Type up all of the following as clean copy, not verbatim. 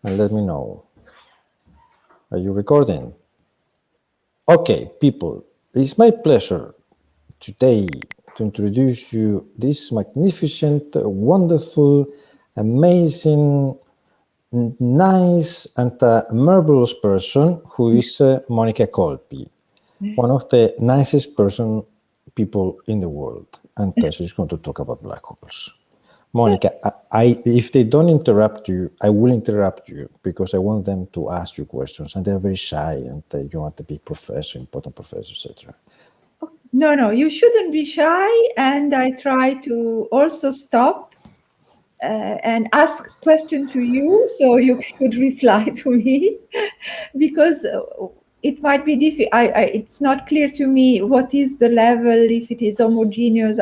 and let me know. Are you recording? Okay, people, it's my pleasure today to introduce you this magnificent, wonderful, amazing, nice, and marvelous person who is Monica Colpi, one of the nicest people in the world, and she's going to talk about black holes. Monica, if they don't interrupt you, I will interrupt you because I want them to ask you questions, and they're very shy, and you want to be professor, important professor, etc. No, you shouldn't be shy, and I try to also stop and ask question to you, so you should reply to me, because it might be difficult. It's not clear to me what is the level, if it is homogeneous.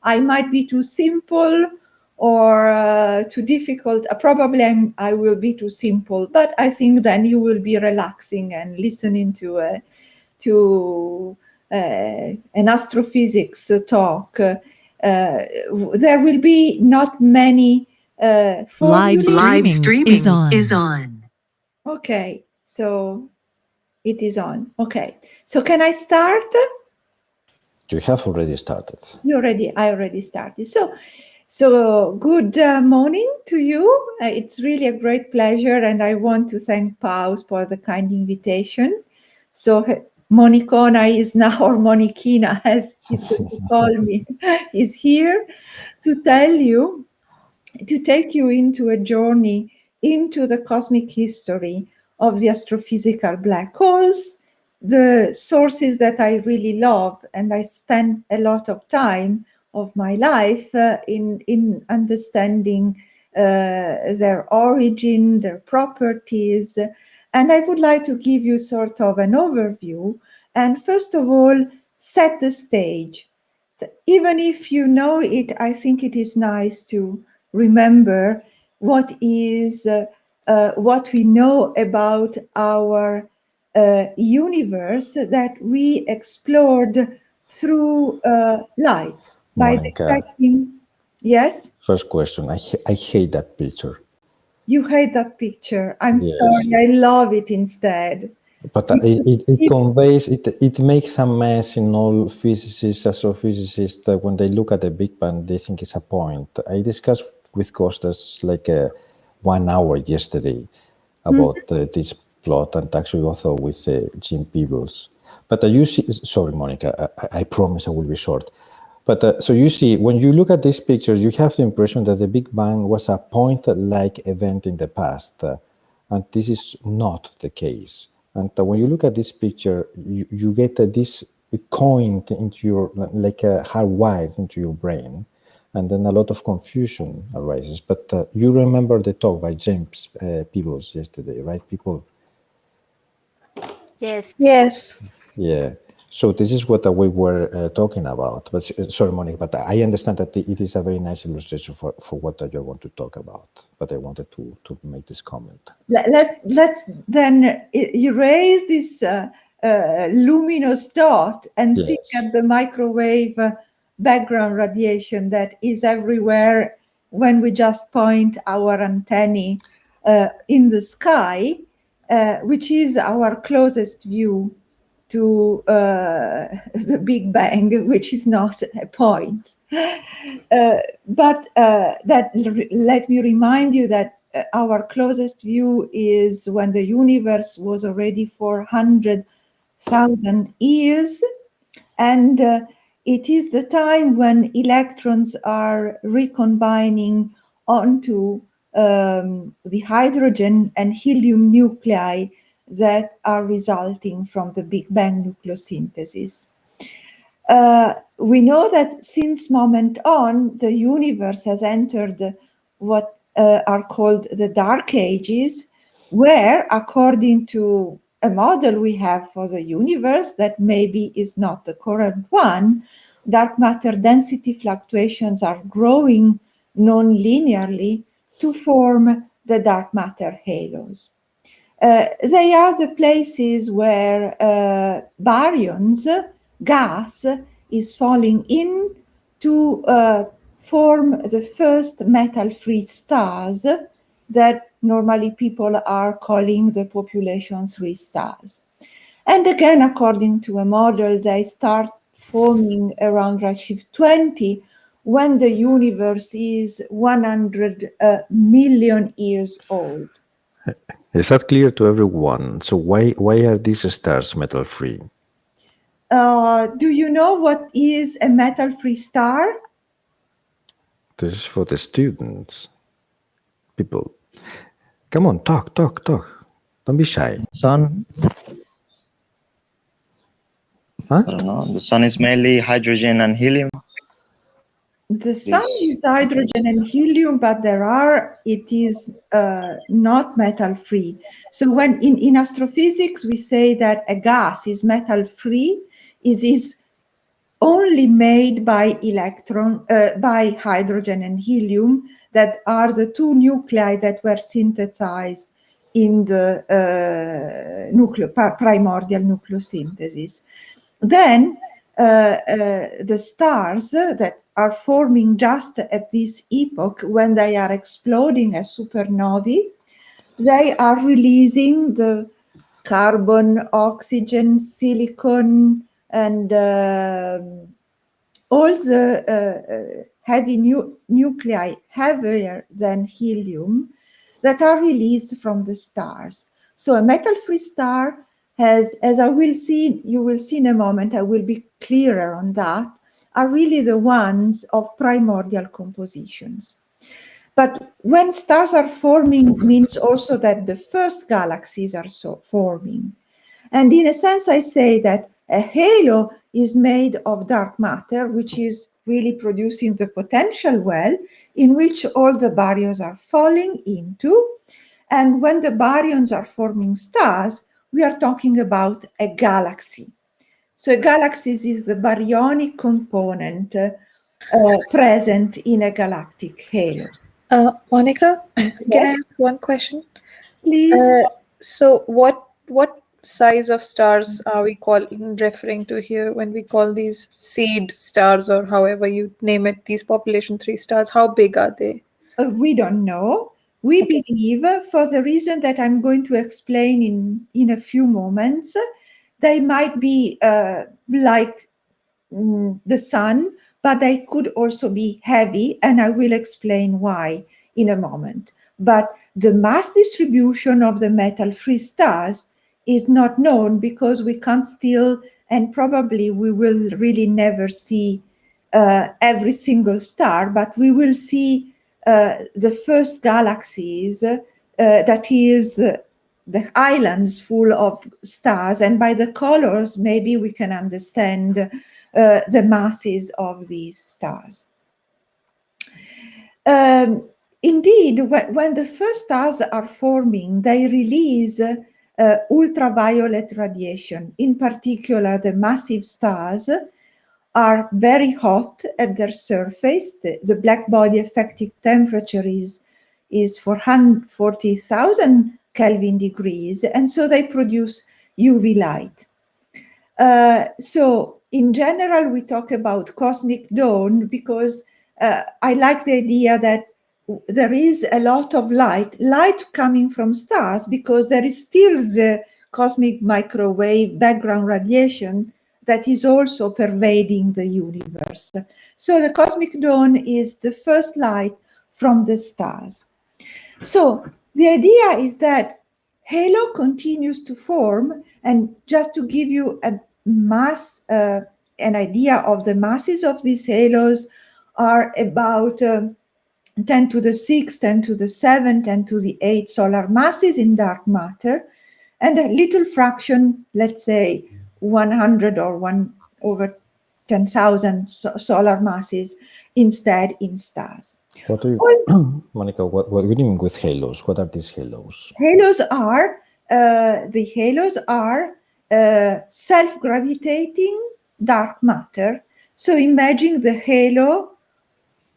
I might be too simple or too difficult. Probably I will be too simple, but I think then you will be relaxing and listening to an astrophysics talk. There will be not many Live streaming is on. Okay, so it is on. Okay, so can I start? You have already started. I already started. So good morning to you. It's really a great pleasure, and I want to thank Pau for the kind invitation. So Monicona is now, or Monikina, as he's going to call me, is here to take you into a journey into the cosmic history of the astrophysical black holes, the sources that I really love, and I spend a lot of time of my life in understanding their origin, their properties. And I would like to give you sort of an overview and first of all, set the stage. So even if you know it, I think it is nice to remember what we know about our universe that we explored through light. Monica, By detecting. Yes? first question. I hate that picture. You hate that picture. I'm Yes. sorry. I love it instead. But it conveys, it makes a mess in all physicists, astrophysicists. When they look at the Big Bang, they think it's a point. I discussed with Costas like 1 hour yesterday about this plot, and actually also with Jim Peebles. But you see, sorry, Monica, I promise I will be short. But so you see, when you look at these pictures, you have the impression that the Big Bang was a point-like event in the past, and this is not the case. And when you look at this picture, you get this coin into your, like hardwired into your brain, and then a lot of confusion arises. But you remember the talk by James Peebles yesterday, right, people? Yes. Yeah. So this is what we were talking about. But sorry, Monica, but I understand that it is a very nice illustration for what you want to talk about. But I wanted to make this comment. Let's then erase this luminous dot and Yes. think at the microwave background radiation that is everywhere when we just point our antennae in the sky, which is our closest view to the Big Bang, which is not a point. But let me remind you that our closest view is when the universe was already 400,000 years, and it is the time when electrons are recombining onto the hydrogen and helium nuclei that are resulting from the Big Bang nucleosynthesis. We know that since moment on, the universe has entered what are called the dark ages, where, according to a model we have for the universe that maybe is not the correct one, dark matter density fluctuations are growing non-linearly to form the dark matter halos. They are the places where baryons, gas, is falling in to form the first metal-free stars that normally people are calling the population 3 stars. And again, according to a model, they start forming around redshift 20 when the universe is 100 million years old. Is that clear to everyone? So why are these stars metal-free? Do you know what is a metal-free star? This is for the students. People. Come on, talk. Don't be shy. Sun. Huh? I don't know. The sun is mainly hydrogen and helium. The sun is hydrogen and helium, but it is not metal-free. So when in astrophysics we say that a gas is metal-free, is only made by by hydrogen and helium, that are the two nuclei that were synthesized in the primordial nucleosynthesis. Then the stars that are forming just at this epoch, when they are exploding as supernovae, they are releasing the carbon, oxygen, silicon, and all the heavy nuclei heavier than helium that are released from the stars. So a metal-free star has, as you will see in a moment, I will be clearer on that, are really the ones of primordial compositions. But when stars are forming means also that the first galaxies are forming. And in a sense, I say that a halo is made of dark matter, which is really producing the potential well, in which all the baryons are falling into. And when the baryons are forming stars, we are talking about a galaxy. So a galaxy is the baryonic component present in a galactic halo. Monica, Yes? can I ask one question? Please. So what size of stars are we referring to here when we call these seed stars, or however you name it, these population 3 stars? How big are they? We don't know. We believe, for the reason that I'm going to explain in a few moments, they might be like the sun, but they could also be heavy, and I will explain why in a moment. But the mass distribution of the metal-free stars is not known, because we can't still, and probably we will really never see every single star, but we will see the first galaxies, that is the islands full of stars, and by the colors maybe we can understand the masses of these stars. Indeed, when the first stars are forming, they release ultraviolet radiation. In particular, the massive stars are very hot at their surface. The black body effective temperature is 440,000 Kelvin degrees, and so they produce UV light. So in general, we talk about cosmic dawn because I like the idea that there is a lot of light coming from stars, because there is still the cosmic microwave background radiation that is also pervading the universe. So the cosmic dawn is the first light from the stars. So the idea is that halo continues to form, and just to give you a mass, an idea of the masses of these halos are about 10 to the 6, 10 to the 7, 10 to the 8 solar masses in dark matter, and a little fraction, let's say 100 or 1 over 10,000 solar masses instead in stars. What do you, Monica, what do you mean with halos? What are these halos? Halos are, self-gravitating dark matter. So imagine the halo,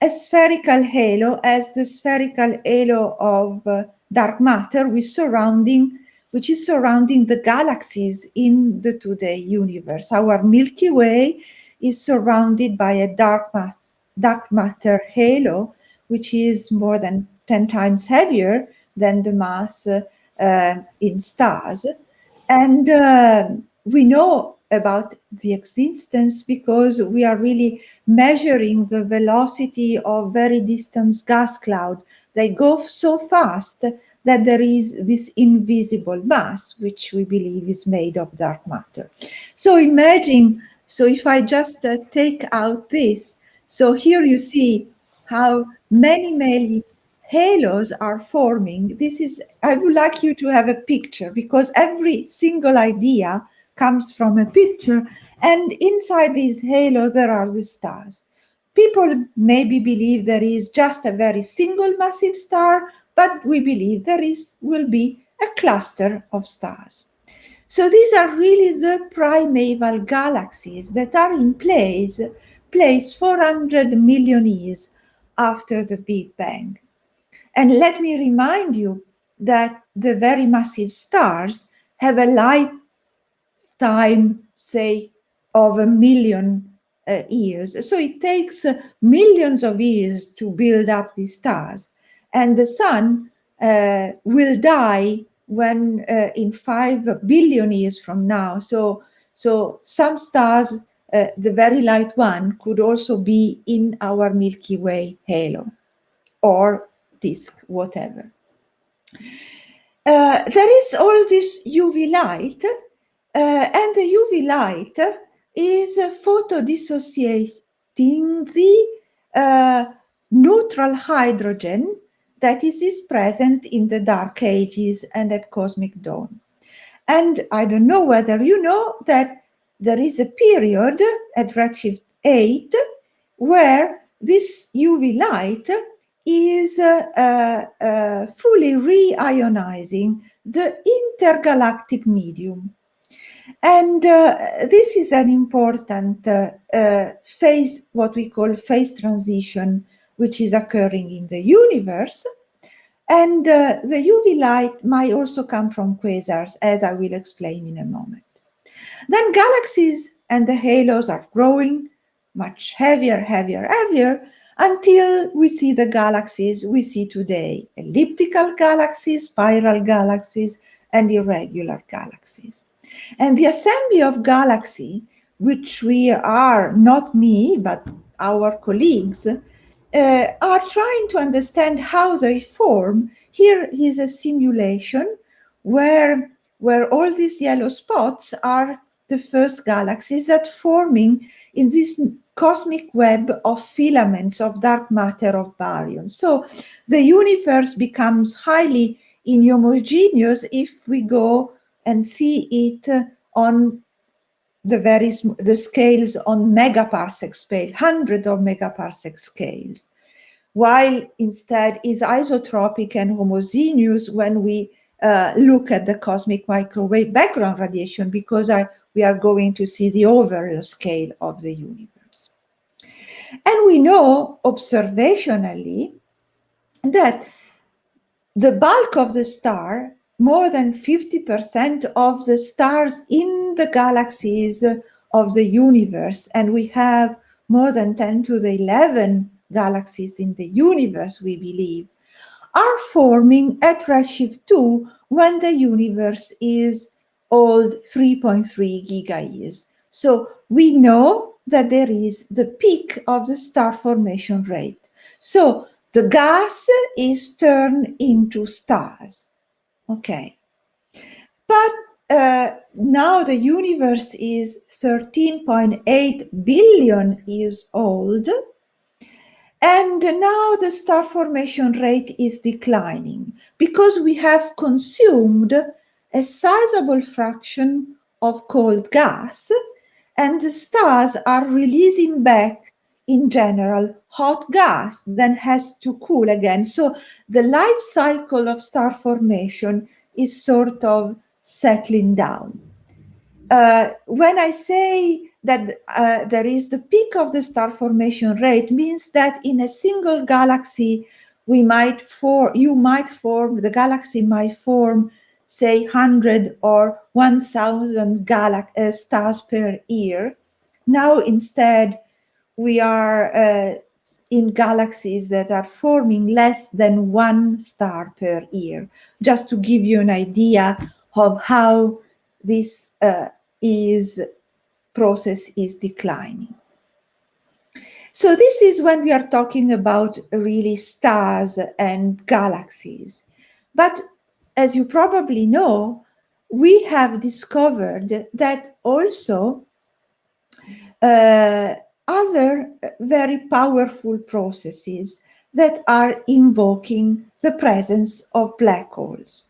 a spherical halo, as the spherical halo of dark matter which is surrounding the galaxies in the today universe. Our Milky Way is surrounded by a dark matter halo, which is more than 10 times heavier than the mass in stars. And we know about the existence because we are really measuring the velocity of very distant gas cloud. They go so fast that there is this invisible mass, which we believe is made of dark matter. So imagine, so if I just take out this, so here you see how many halos are forming. This is, I would like you to have a picture because every single idea comes from a picture, and inside these halos there are the stars. People maybe believe there is just a very single massive star, but we believe there will be a cluster of stars. So these are really the primeval galaxies that are in place 400 million years after the Big Bang. And let me remind you that the very massive stars have a lifetime, say, of 1 million years. So it takes millions of years to build up these stars. And the sun will die when in 5 billion years from now. So some stars, the very light one, could also be in our Milky Way halo or disk, whatever. There is all this UV light, and the UV light is photodissociating the neutral hydrogen that is present in the dark ages and at cosmic dawn. And I don't know whether you know that there is a period at redshift 8 where this UV light is fully re-ionizing the intergalactic medium. And this is an important phase, what we call phase transition, which is occurring in the universe. And the UV light might also come from quasars, as I will explain in a moment. Then galaxies and the halos are growing much heavier, until we see the galaxies we see today: elliptical galaxies, spiral galaxies, and irregular galaxies. And the assembly of galaxy, which we are, not me, but our colleagues, are trying to understand how they form. Here is a simulation where all these yellow spots are the first galaxies that forming in this cosmic web of filaments of dark matter of baryons. So the universe becomes highly inhomogeneous if we go and see it on the scales on megaparsec scale, hundreds of megaparsec scales, while instead is isotropic and homogeneous when we look at the cosmic microwave background radiation, because we are going to see the overall scale of the universe. And we know observationally that the bulk of the star, more than 50% of the stars in the galaxies of the universe, and we have more than 10 to the 11 galaxies in the universe, we believe, are forming at redshift 2 when the universe is old 3.3 gigayears. So we know that there is the peak of the star formation rate. So the gas is turned into stars. Okay. But now the universe is 13.8 billion years old. And now the star formation rate is declining because we have consumed a sizable fraction of cold gas, and the stars are releasing back, in general, hot gas, then has to cool again. So the life cycle of star formation is sort of settling down. When I say that there is the peak of the star formation rate, means that in a single galaxy, the galaxy might form, say, 100 or 1,000 stars per year. Now, instead, we are in galaxies that are forming less than 1 star per year, just to give you an idea of how this process is declining. So this is when we are talking about really stars and galaxies. But as you probably know, we have discovered that also other very powerful processes that are invoking the presence of black holes.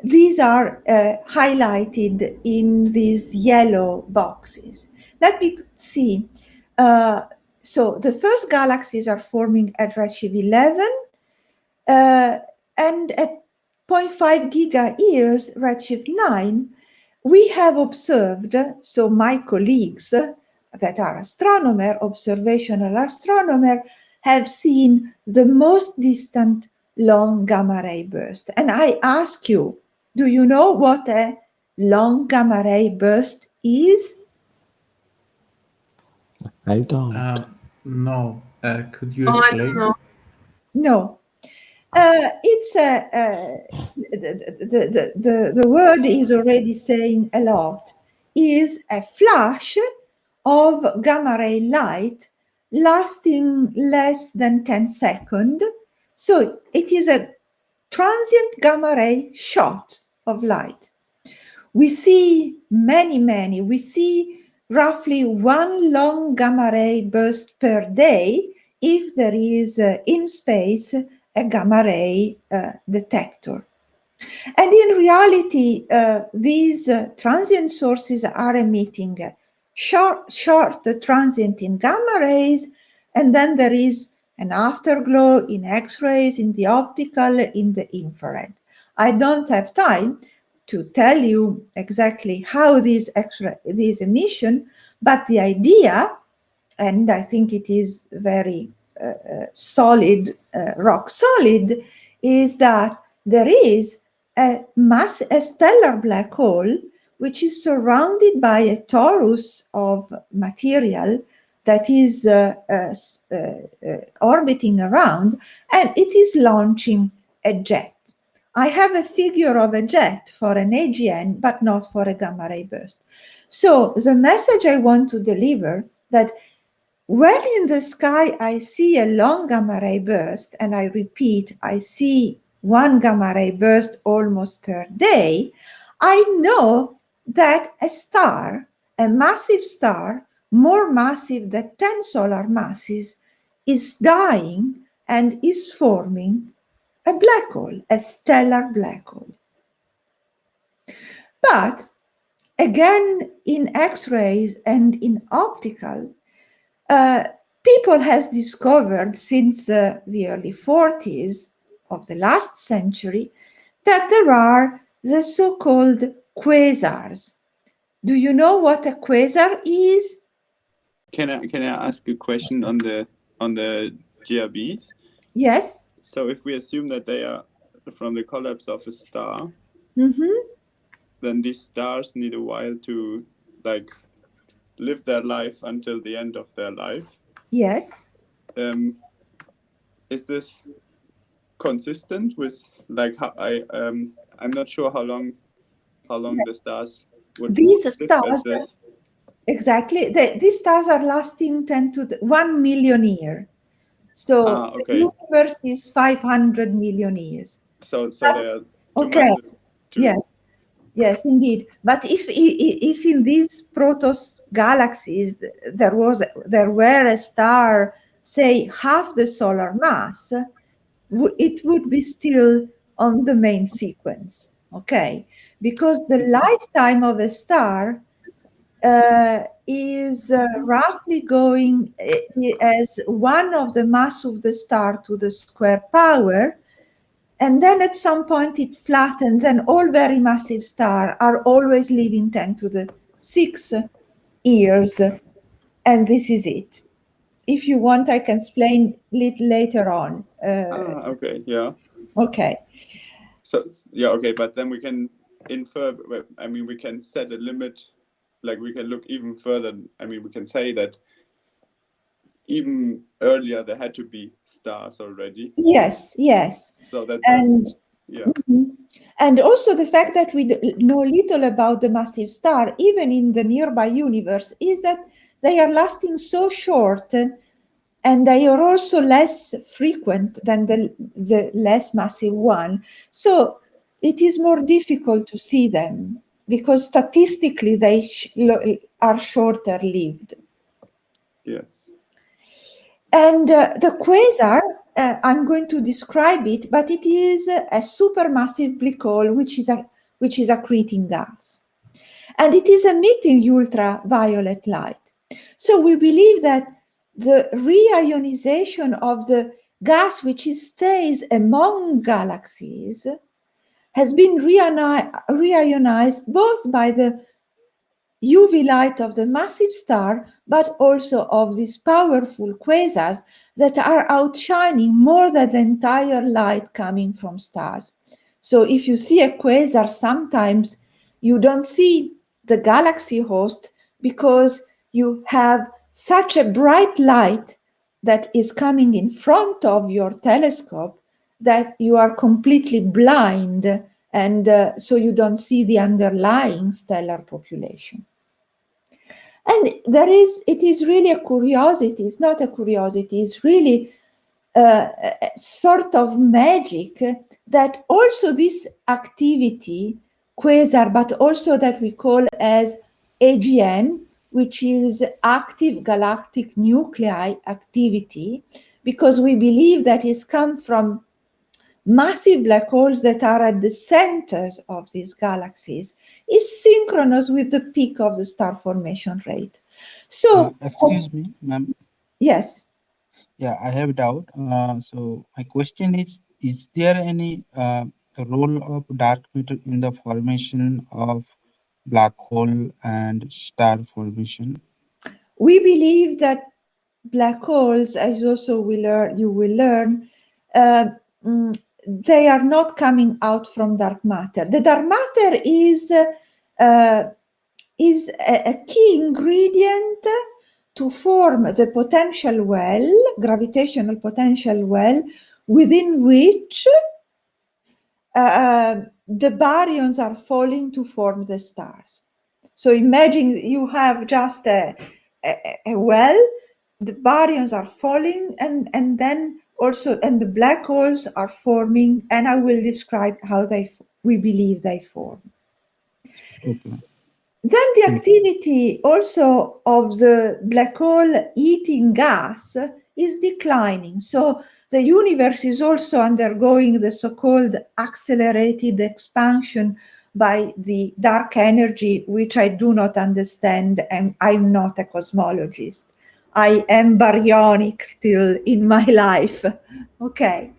These are highlighted in these yellow boxes. Let me see. So the first galaxies are forming at redshift 11, and at 0.5 giga-years, redshift 9, we have observed, so my colleagues that are observational astronomers, have seen the most distant long gamma ray burst. And I ask you, do you know what a long gamma ray burst is? I don't. No. Could you explain? No. It's the word is already saying a lot. Is a flash of gamma ray light lasting less than 10 seconds. So it is a transient gamma ray shot of light. We see many. We see roughly 1 long gamma ray burst per day if there is in space a gamma ray detector. And in reality, these transient sources are emitting short transient in gamma rays, and then there is an afterglow in X-rays, in the optical, in the infrared. I don't have time to tell you exactly how these emission, but the idea, and I think it is very solid, rock solid, is that there is a stellar black hole which is surrounded by a torus of material that is orbiting around, and it is launching a jet. I have a figure of a jet for an AGN, but not for a gamma ray burst. So the message I want to deliver that when in the sky I see a long gamma ray burst, and I repeat, I see 1 gamma ray burst almost per day, I know that a star, a massive star, more massive than 10 solar masses, is dying and is forming a black hole, a stellar black hole. But again, in X-rays and in optical, people has discovered since the early 40s of the last century that there are the so-called quasars. Do you know what a quasar is? Can I ask a question on the GRBs? Yes. So if we assume that they are from the collapse of a star, then these stars need a while to live their life until the end of their life. Yes. Is this consistent with how I'm not sure how long the stars would these live stars at this. Exactly. These stars are lasting 10 to 1 million years. So okay. the universe is 500 million years. So they are too okay. massive. Yes, indeed. But if in these protos galaxies there were a star, say half the solar mass, it would be still on the main sequence. Okay, because the lifetime of a star is roughly going as 1 of the mass of the star to the square power, and then at some point it flattens, and all very massive stars are always living 10 to the 6 years, and this is it. If you want, I can explain it later on. Okay, yeah. Okay. So yeah, okay, but then we can infer. I mean, we can set a limit. We can look even further. I mean, we can say that even earlier there had to be stars already. Yes, yes. So that yeah. And also the fact that we know little about the massive star, even in the nearby universe, is that they are lasting so short, and they are also less frequent than the less massive one. So it is more difficult to see them because statistically they are shorter lived. Yes. And the quasar, I'm going to describe it, but it is a supermassive black hole which is accreting gas. And it is emitting ultraviolet light. So we believe that the reionization of the gas which stays among galaxies has been reionized both by the UV light of the massive star, but also of these powerful quasars that are outshining more than the entire light coming from stars. So if you see a quasar, sometimes you don't see the galaxy host because you have such a bright light that is coming in front of your telescope that you are completely blind, and so you don't see the underlying stellar population. And it is really a curiosity. It's not a curiosity. It's really a sort of magic that also this activity, quasar, but also that we call as AGN, which is active galactic nuclei activity, because we believe that it's come from massive black holes that are at the centers of these galaxies, is synchronous with the peak of the star formation rate. So, excuse me, ma'am. Yes. Yeah, I have a doubt. So my question is there any role of dark matter in the formation of black hole and star formation? We believe that black holes, as also you will learn, they are not coming out from dark matter. The dark matter is a key ingredient to form the potential well, gravitational potential well, within which the baryons are falling to form the stars. So imagine you have just a well, the baryons are falling, and then also, and the black holes are forming, and I will describe how we believe they form. Okay. Then the activity also of the black hole eating gas is declining. So the universe is also undergoing the so-called accelerated expansion by the dark energy, which I do not understand, and I'm not a cosmologist. I am baryonic still in my life. Okay.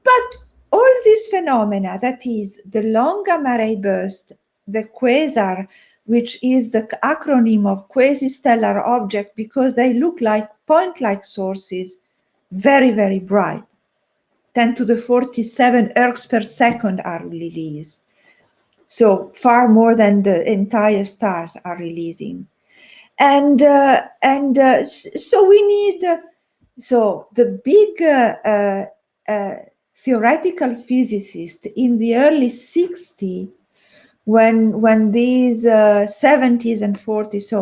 But all these phenomena, that is the long gamma ray burst, the quasar, which is the acronym of quasi-stellar object because they look like point-like sources, very, very bright. 10 to the 47 ergs per second are released. So far more than the entire stars are releasing. And so we need, so the big theoretical physicist in the early 60s, when these 70s and 40s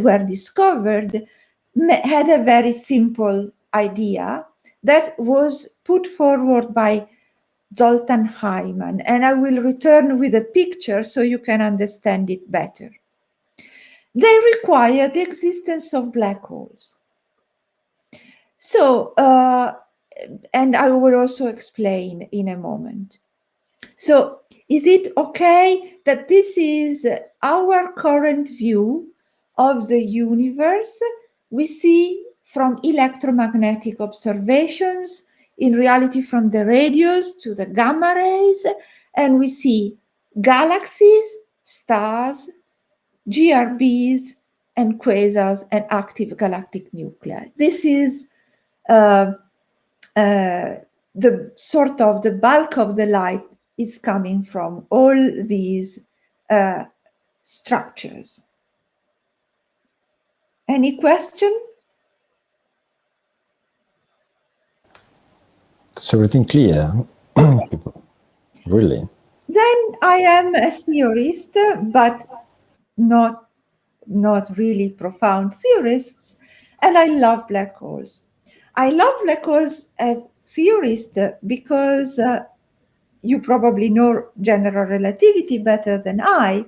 were discovered, had a very simple idea that was put forward by Zoltan Hyman, and I will return with a picture so you can understand it better. They require the existence of black holes. So, and I will also explain in a moment. So, is it okay that this is our current view of the universe? We see from electromagnetic observations, in reality from the radios to the gamma rays, and we see galaxies, stars, GRBs, and quasars and active galactic nuclei. This is the sort of the bulk of the light is coming from all these structures. Any question? Is everything clear? People, really? Then I am a theorist, but not really profound theorists, and I love black holes. I love black holes as theorist because you probably know general relativity better than I.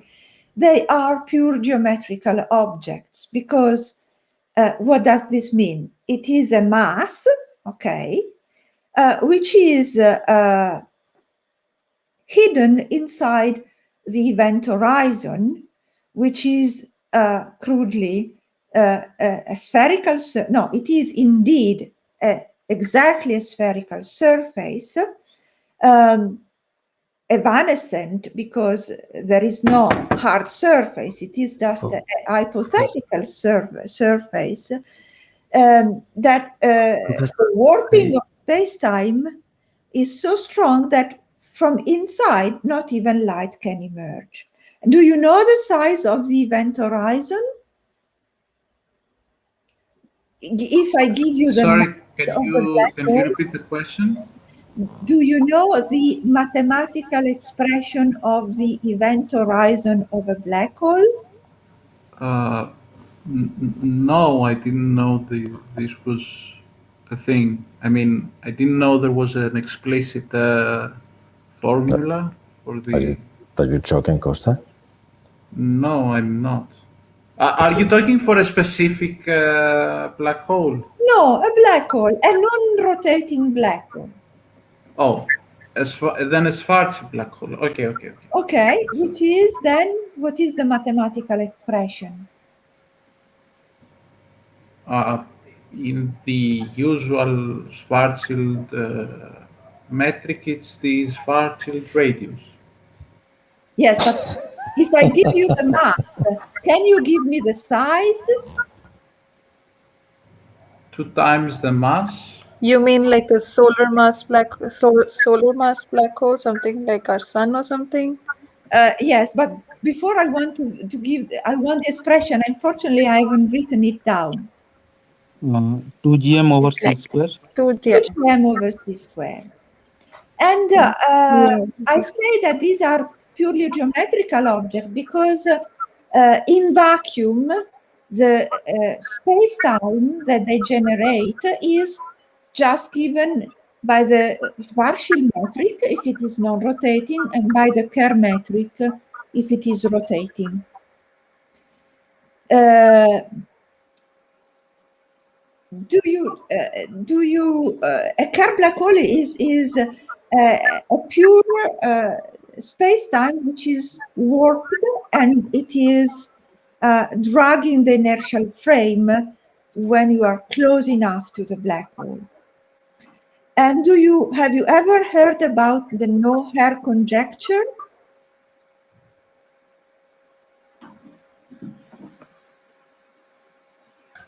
They are pure geometrical objects because what does this mean? It is a mass, okay, which is hidden inside the event horizon, which is crudely a spherical, no, it is indeed exactly a spherical surface, evanescent because there is no hard surface. It is just a hypothetical surface that the warping of space-time is so strong that from inside, not even light can emerge. Do you know the size of the event horizon? If I give you the Sorry, mass of the black can you hole, repeat the question? do you know the mathematical expression of the event horizon of a black hole? No, I didn't know this was a thing. I mean, I didn't know there was an explicit formula for the. Are you joking, Costa? No, I'm not. Are you talking for a specific black hole? No, a black hole, a non-rotating black hole. Oh, then a Schwarzschild black hole. Okay. Okay, which is then, what is the mathematical expression? In the usual Schwarzschild metric, it's the Schwarzschild radius. Yes, but if I give you the mass, can you give me the size? 2 times the mass. You mean like a solar mass black hole, something like our sun or something? Yes, but before I want to give, I want the expression. Unfortunately, I haven't written it down. 2 gm over c square. 2 2 gm over c square. And I say that these are purely geometrical objects because in vacuum, the space-time that they generate is just given by the Schwarzschild metric if it is non-rotating and by the Kerr metric if it is rotating. Do you a Kerr black hole is a pure space-time which is warped and it is dragging the inertial frame when you are close enough to the black hole. And have you ever heard about the no-hair conjecture?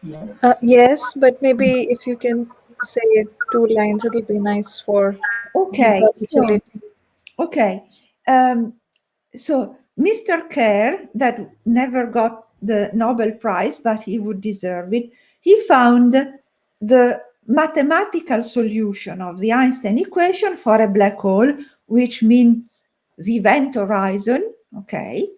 Yes, but maybe if you can say it 2 lines, it'll be nice for Okay. Okay. So Mr. Kerr, that never got the Nobel Prize, but he would deserve it, he found the mathematical solution of the Einstein equation for a black hole, which means the event horizon, okay?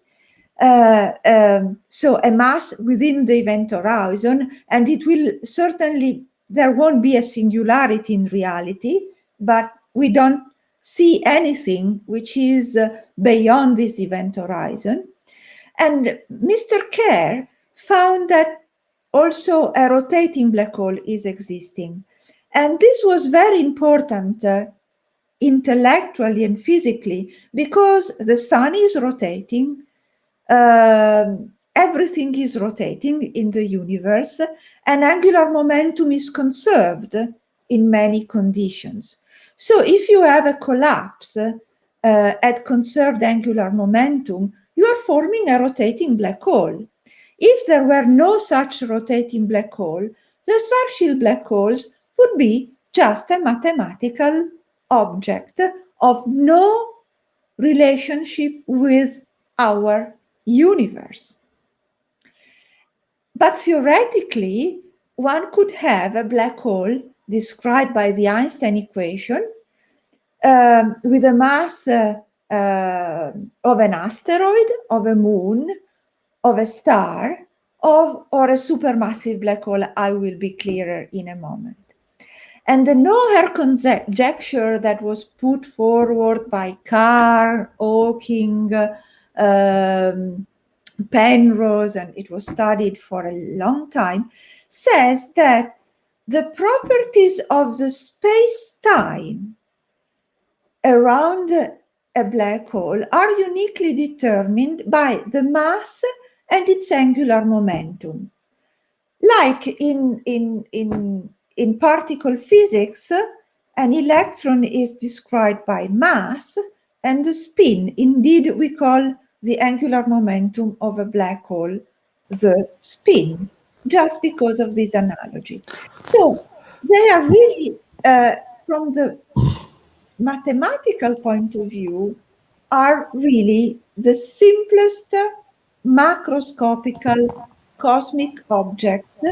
So a mass within the event horizon, and it will certainly, there won't be a singularity in reality, but we don't see anything which is beyond this event horizon. And Mr. Kerr found that also a rotating black hole is existing. And this was very important intellectually and physically because the sun is rotating, everything is rotating in the universe, and angular momentum is conserved in many conditions. So if you have a collapse at conserved angular momentum, you are forming a rotating black hole. If there were no such rotating black hole, the Schwarzschild black holes would be just a mathematical object of no relationship with our universe. But theoretically, one could have a black hole described by the Einstein equation, with a mass of an asteroid, of a moon, of a star, or a supermassive black hole. I will be clearer in a moment. And the no-hair conjecture that was put forward by Carr, Hawking, Penrose, and it was studied for a long time, says that the properties of the space-time around a black hole are uniquely determined by the mass and its angular momentum. Like in particle physics, an electron is described by mass and the spin. Indeed, we call the angular momentum of a black hole the spin, just because of this analogy. So they are really, from the mathematical point of view, are really the simplest macroscopical cosmic objects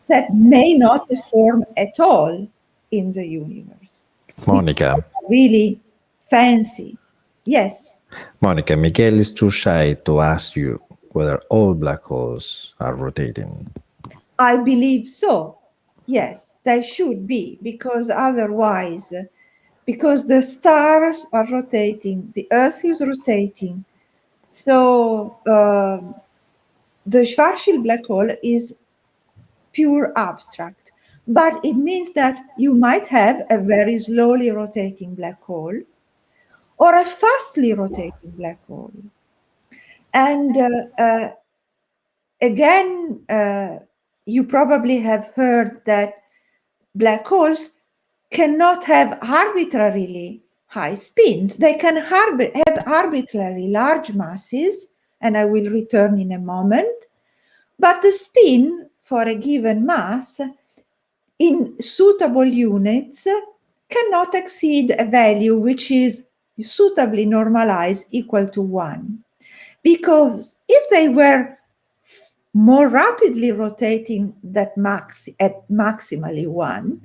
that may not form at all in the universe. Monica. Really fancy. Yes. Monica, Miguel is too shy to ask you whether all black holes are rotating. I believe so. Yes, they should be, because otherwise, because the stars are rotating, the Earth is rotating. So the Schwarzschild black hole is pure abstract, but it means that you might have a very slowly rotating black hole or a fastly rotating black hole. And again, you probably have heard that black holes cannot have arbitrarily high spins. They can have arbitrarily large masses, and I will return in a moment. But the spin for a given mass in suitable units cannot exceed a value which is suitably normalized equal to 1. Because if they were more rapidly rotating at maximally 1,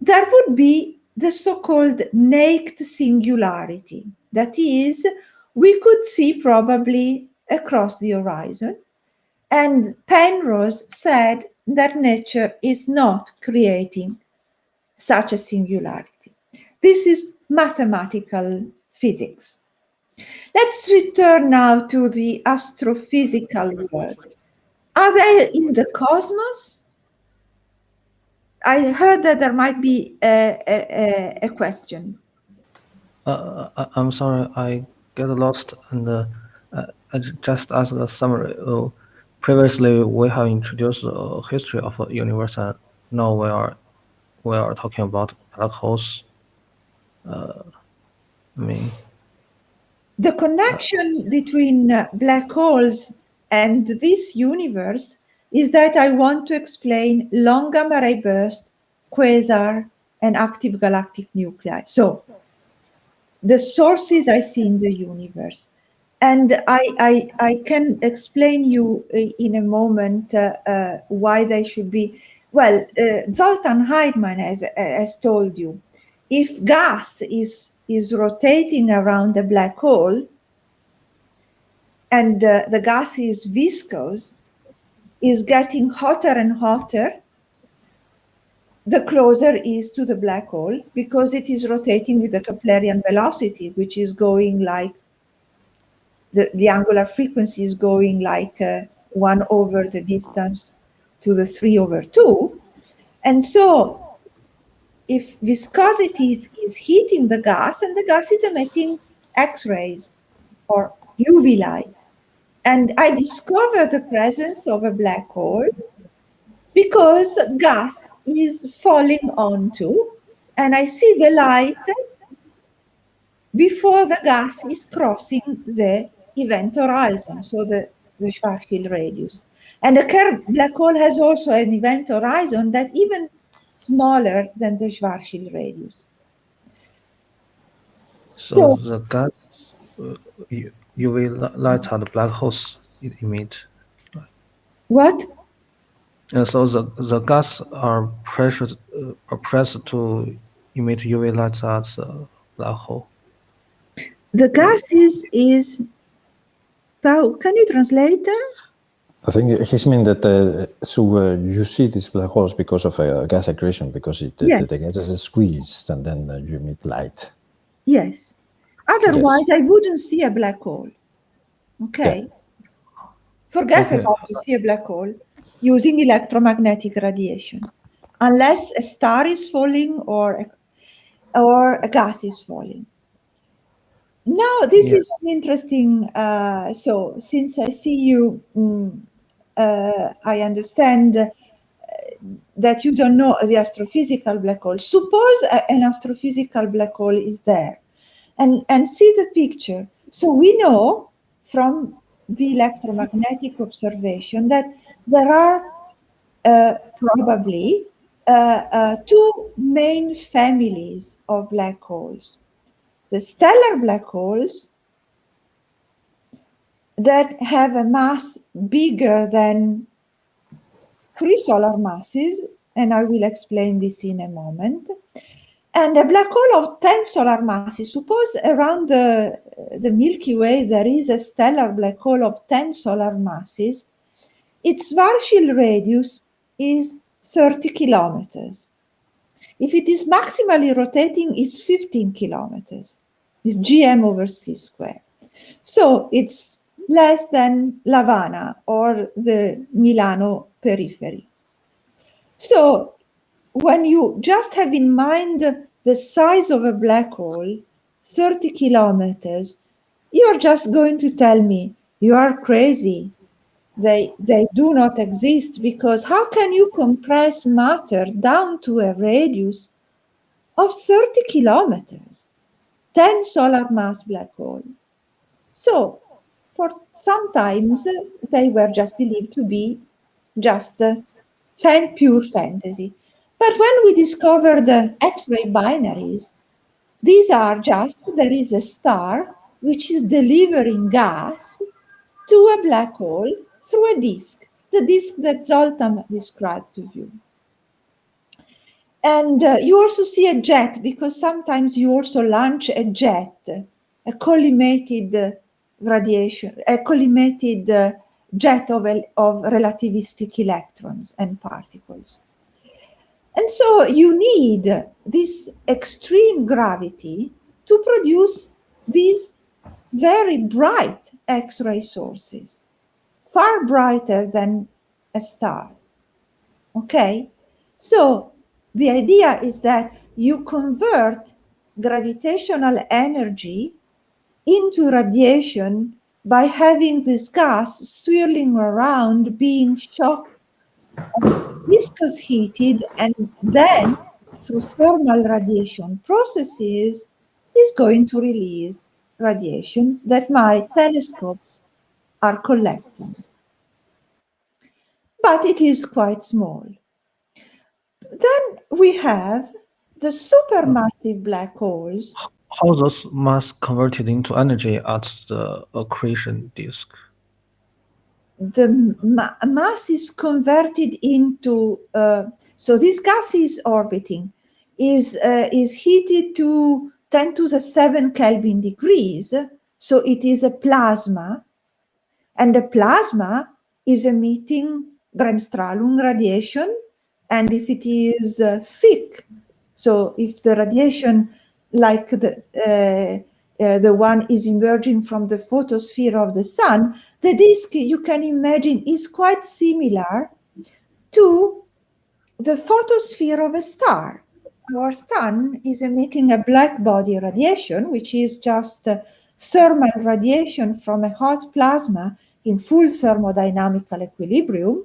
there would be the so-called naked singularity. That is, we could see probably across the horizon. And Penrose said that nature is not creating such a singularity. This is mathematical physics. Let's return now to the astrophysical world. Are they in the cosmos? I heard that there might be a question. I'm sorry, I get lost, and I just asked a summary. Previously, we have introduced a history of the universe, and now we are talking about black holes. The connection between black holes and this universe is that I want to explain long gamma ray burst, quasar, and active galactic nuclei. So the sources I see in the universe. And I can explain you in a moment why they should be. Well, Zoltan Heidman has told you, if gas is rotating around a black hole and the gas is viscous, is getting hotter and hotter, the closer is to the black hole, because it is rotating with the Keplerian velocity, which is going like, the angular frequency is going like 1 over the distance to the 3 over 2. And so if viscosity is heating the gas, and the gas is emitting X-rays or UV light, and I discover the presence of a black hole because gas is falling onto, and I see the light before the gas is crossing the event horizon, so the Schwarzschild radius. And a Kerr black hole has also an event horizon that even smaller than the Schwarzschild radius. So the gas, UV light are the black holes emit. What? So the gas are pressed to emit UV light as black hole? The gases is, Pau, can you translate? I think he's mean that you see these black holes because of gas accretion, because the gases are squeezed and then you emit light. Yes. Otherwise, I wouldn't see a black hole. Okay. Yeah. Forget about to see a black hole using electromagnetic radiation, unless a star is falling or a gas is falling. Now, this is an interesting. So, since I see you, I understand that you don't know the astrophysical black hole. Suppose an astrophysical black hole is there, and see the picture. So we know from the electromagnetic observation that there are probably two main families of black holes. The stellar black holes that have a mass bigger than 3 solar masses, and I will explain this in a moment, and a black hole of 10 solar masses. Suppose around the Milky Way there is a stellar black hole of 10 solar masses. Its Schwarzschild radius is 30 kilometers. If it is maximally rotating, it's 15 kilometers. It's gm over c squared. So it's less than La Habana or the Milano periphery. So when you just have in mind the size of a black hole, 30 kilometers, you're just going to tell me you are crazy. They do not exist, because how can you compress matter down to a radius of 30 kilometers? 10 solar mass black hole. So for sometimes they were just believed to be just pure fantasy. But when we discovered the X-ray binaries, these are just, there is a star which is delivering gas to a black hole through a disk, the disk that Zoltan described to you. And you also see a jet, because sometimes you also launch a jet, a collimated radiation, a collimated jet of relativistic electrons and particles. And so you need this extreme gravity to produce these very bright X-ray sources, far brighter than a star. Okay? So the idea is that you convert gravitational energy into radiation by having this gas swirling around, being shocked, viscous heated, and then through thermal radiation processes is going to release radiation that my telescopes are collecting. But it is quite small. Then we have the supermassive black holes. How those mass converted into energy at the accretion disk? The mass is converted into, so this gas is orbiting, is heated to 10 to the 7 Kelvin degrees. So it is a plasma, and the plasma is emitting Bremsstrahlung radiation. And if it is thick, so if the radiation, like the one is emerging from the photosphere of the sun, the disk, you can imagine, is quite similar to the photosphere of a star. Our sun is emitting a black body radiation, which is just thermal radiation from a hot plasma in full thermodynamical equilibrium.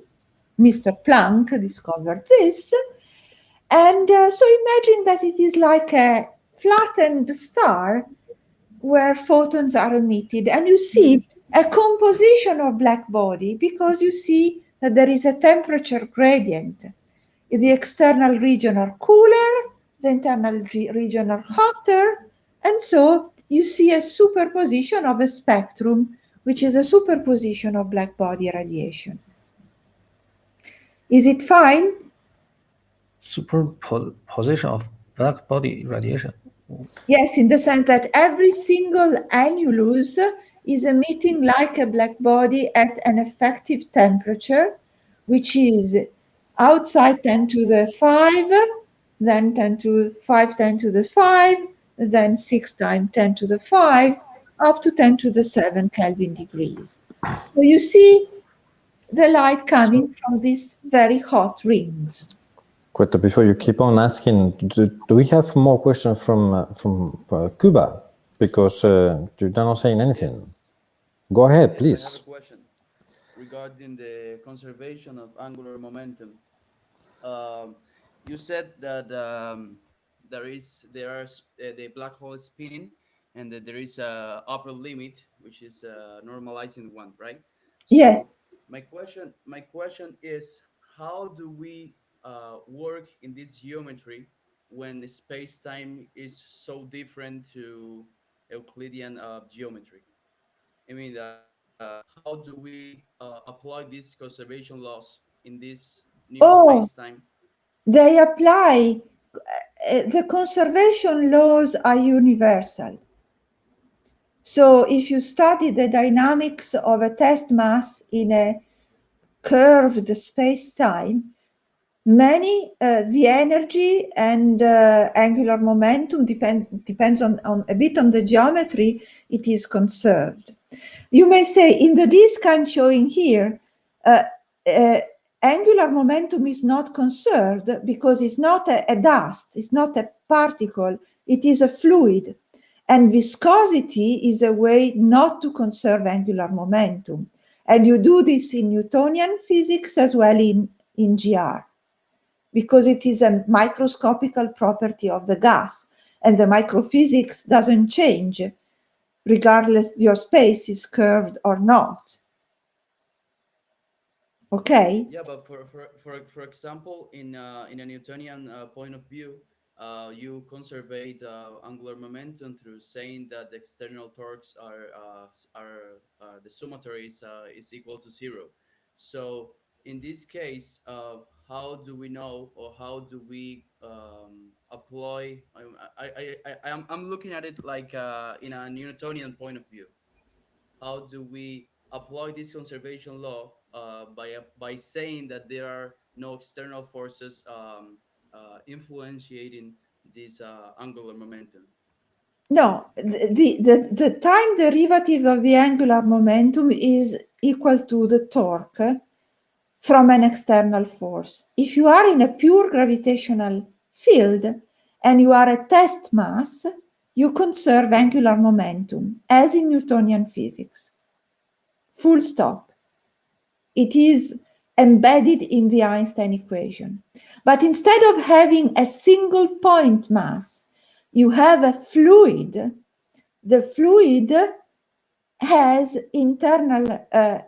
Mr. Planck discovered this. And so imagine that it is like a flattened star where photons are emitted, and you see a composition of black body, because you see that there is a temperature gradient. The external region are cooler, the internal region are hotter, and so you see a superposition of a spectrum, which is a superposition of black body radiation. Is it fine? Superposition of black body radiation. Yes, in the sense that every single annulus is emitting like a black body at an effective temperature, which is outside 10 to the 5, then 10 to 5, 10 to the 5, then 6 times 10 to the 5, up to 10 to the 7 Kelvin degrees. So you see the light coming from these very hot rings. Quetta, before you keep on asking, do we have more questions from Cuba? Because you're not saying anything. Yes. Go ahead, Yes, please. I have a question regarding the conservation of angular momentum. You said that the black hole is spinning, and that there is a upper limit, which is a normalizing one, right? So Yes. my question is, how do we work in this geometry when the space-time is so different to Euclidean geometry? I mean, how do we apply these conservation laws in this new Oh, space-time? they apply. The conservation laws are universal. So if you study the dynamics of a test mass in a curved space-time, the energy and angular momentum depends on a bit on the geometry, it is conserved. You may say, in the disk I'm showing here, angular momentum is not conserved because it's not a dust, it's not a particle, it is a fluid. And viscosity is a way not to conserve angular momentum. And you do this in Newtonian physics as well in GR, because it is a microscopical property of the gas. And the microphysics doesn't change regardless your space is curved or not. Okay? Yeah, but for example, in a Newtonian point of view, you conservate angular momentum through saying that the external torques the summatory is equal to 0. So in this case, how do we know, or how do we apply? I'm looking at it like in a Newtonian point of view. How do we apply this conservation law by saying that there are no external forces influencing this angular momentum? No, the time derivative of the angular momentum is equal to the torque from an external force. If you are in a pure gravitational field and you are a test mass, you conserve angular momentum, as in Newtonian physics. Full stop. It is embedded in the Einstein equation. But instead of having a single point mass, you have a fluid. The fluid has internal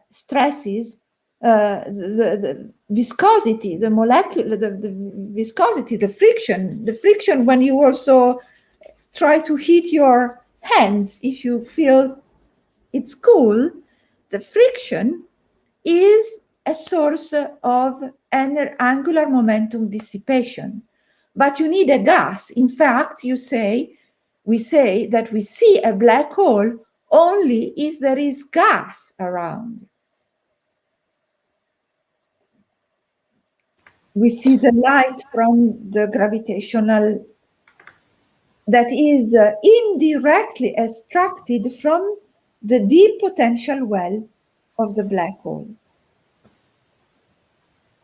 stresses, the viscosity, the molecular, the viscosity, the friction when you also try to heat your hands, if you feel it's cool, the friction is a source of angular momentum dissipation. But you need a gas. In fact, we say that we see a black hole only if there is gas around. We see the light from the gravitational that is indirectly extracted from the deep potential well of the black hole.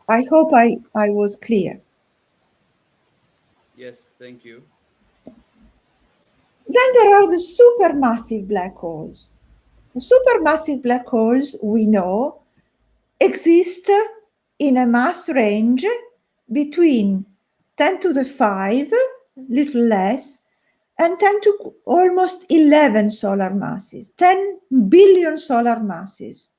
I hope I was clear. Yes, thank you. Then there are the supermassive black holes. The supermassive black holes, we know, exist in a mass range between 10 to the 5, little less, and 10 to almost 11 solar masses, 10 billion solar masses.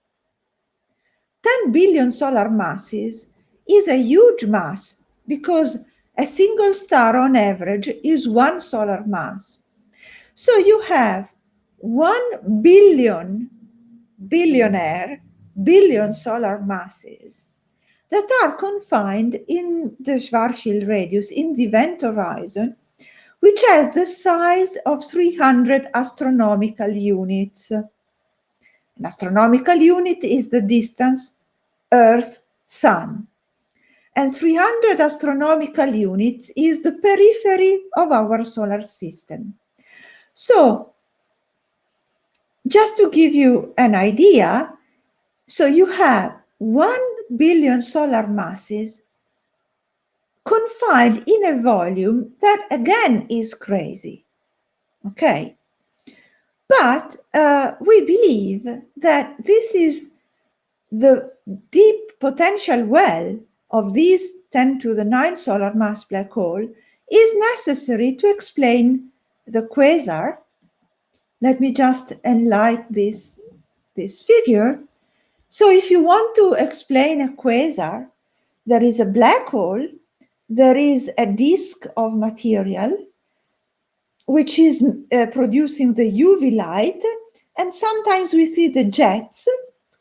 10 billion solar masses is a huge mass because a single star on average is one solar mass. So you have 1 billion solar masses that are confined in the Schwarzschild radius, in the event horizon, which has the size of 300 astronomical units. An astronomical unit is the distance Earth-Sun. And 300 astronomical units is the periphery of our solar system. So, just to give you an idea, so you have 1 billion solar masses confined in a volume that again is crazy. Okay? But we believe that this is the deep potential well of this 10 to the 9 solar mass black hole is necessary to explain the quasar. Let me just enlighten this figure. So if you want to explain a quasar, there is a black hole, there is a disk of material which is producing the UV light, and sometimes we see the jets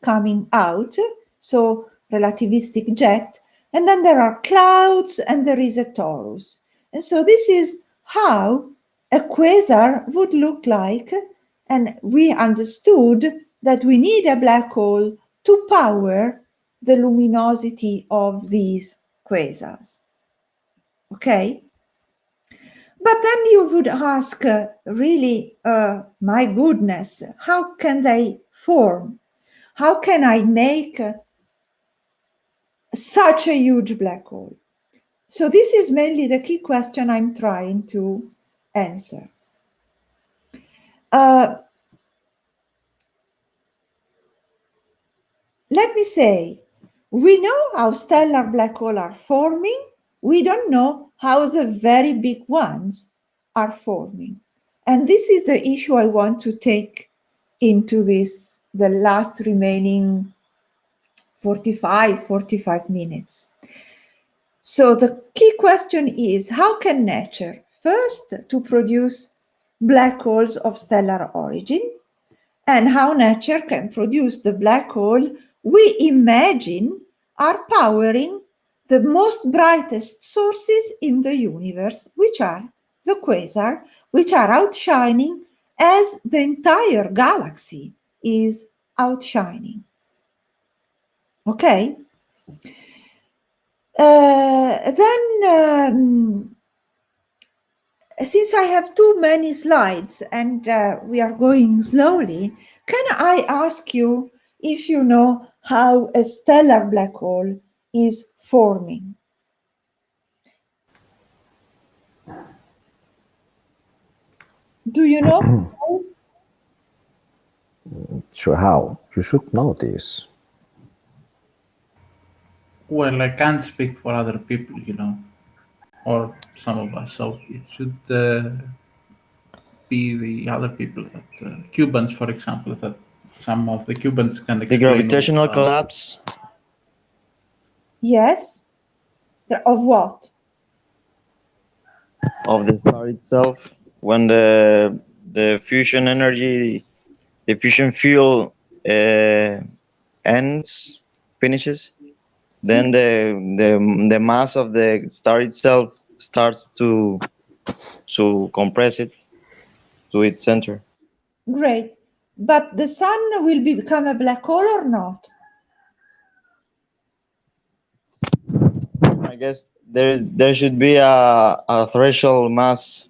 coming out, so relativistic jet, and then there are clouds and there is a torus. And so this is how a quasar would look like, and we understood that we need a black hole to power the luminosity of these quasars. Okay? But then you would ask, really, my goodness, how can they form? How can I make such a huge black hole? So this is mainly the key question I'm trying to answer. Let me say, we know how stellar black holes are forming. We don't know how the very big ones are forming. And this is the issue I want to take into this, the last remaining 45 minutes. So the key question is, how can nature, first, to produce black holes of stellar origin, and how nature can produce the black hole we imagine are powering the most brightest sources in the universe, which are the quasar, which are outshining as the entire galaxy is outshining. Okay? Since I have too many slides and we are going slowly, can I ask you if you know how a stellar black hole is forming? Do you know? So how? You should know this. Well, I can't speak for other people, or some of us, so it should be the other people, that Cubans, for example, that some of the Cubans can explain. The gravitational collapse? Yes. Of what? Of the star itself. When the fusion energy, the fusion fuel finishes, then the mass of the star itself starts to compress it to its center. Great. But the sun will become a black hole or not? I guess there should be a threshold mass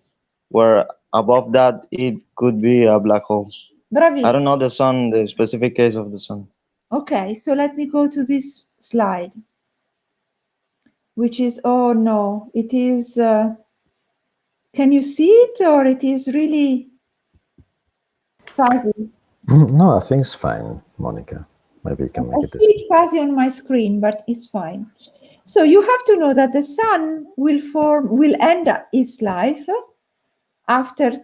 where above that it could be a black hole. Bravissimo. I don't know the specific case of the sun. Okay, so let me go to this slide, which is, oh no, it is, can you see it, or it is really fuzzy? No, I think it's fine, Monica. Maybe you can make it. I see it fuzzy on my screen, but it's fine. So you have to know that the sun will end its life after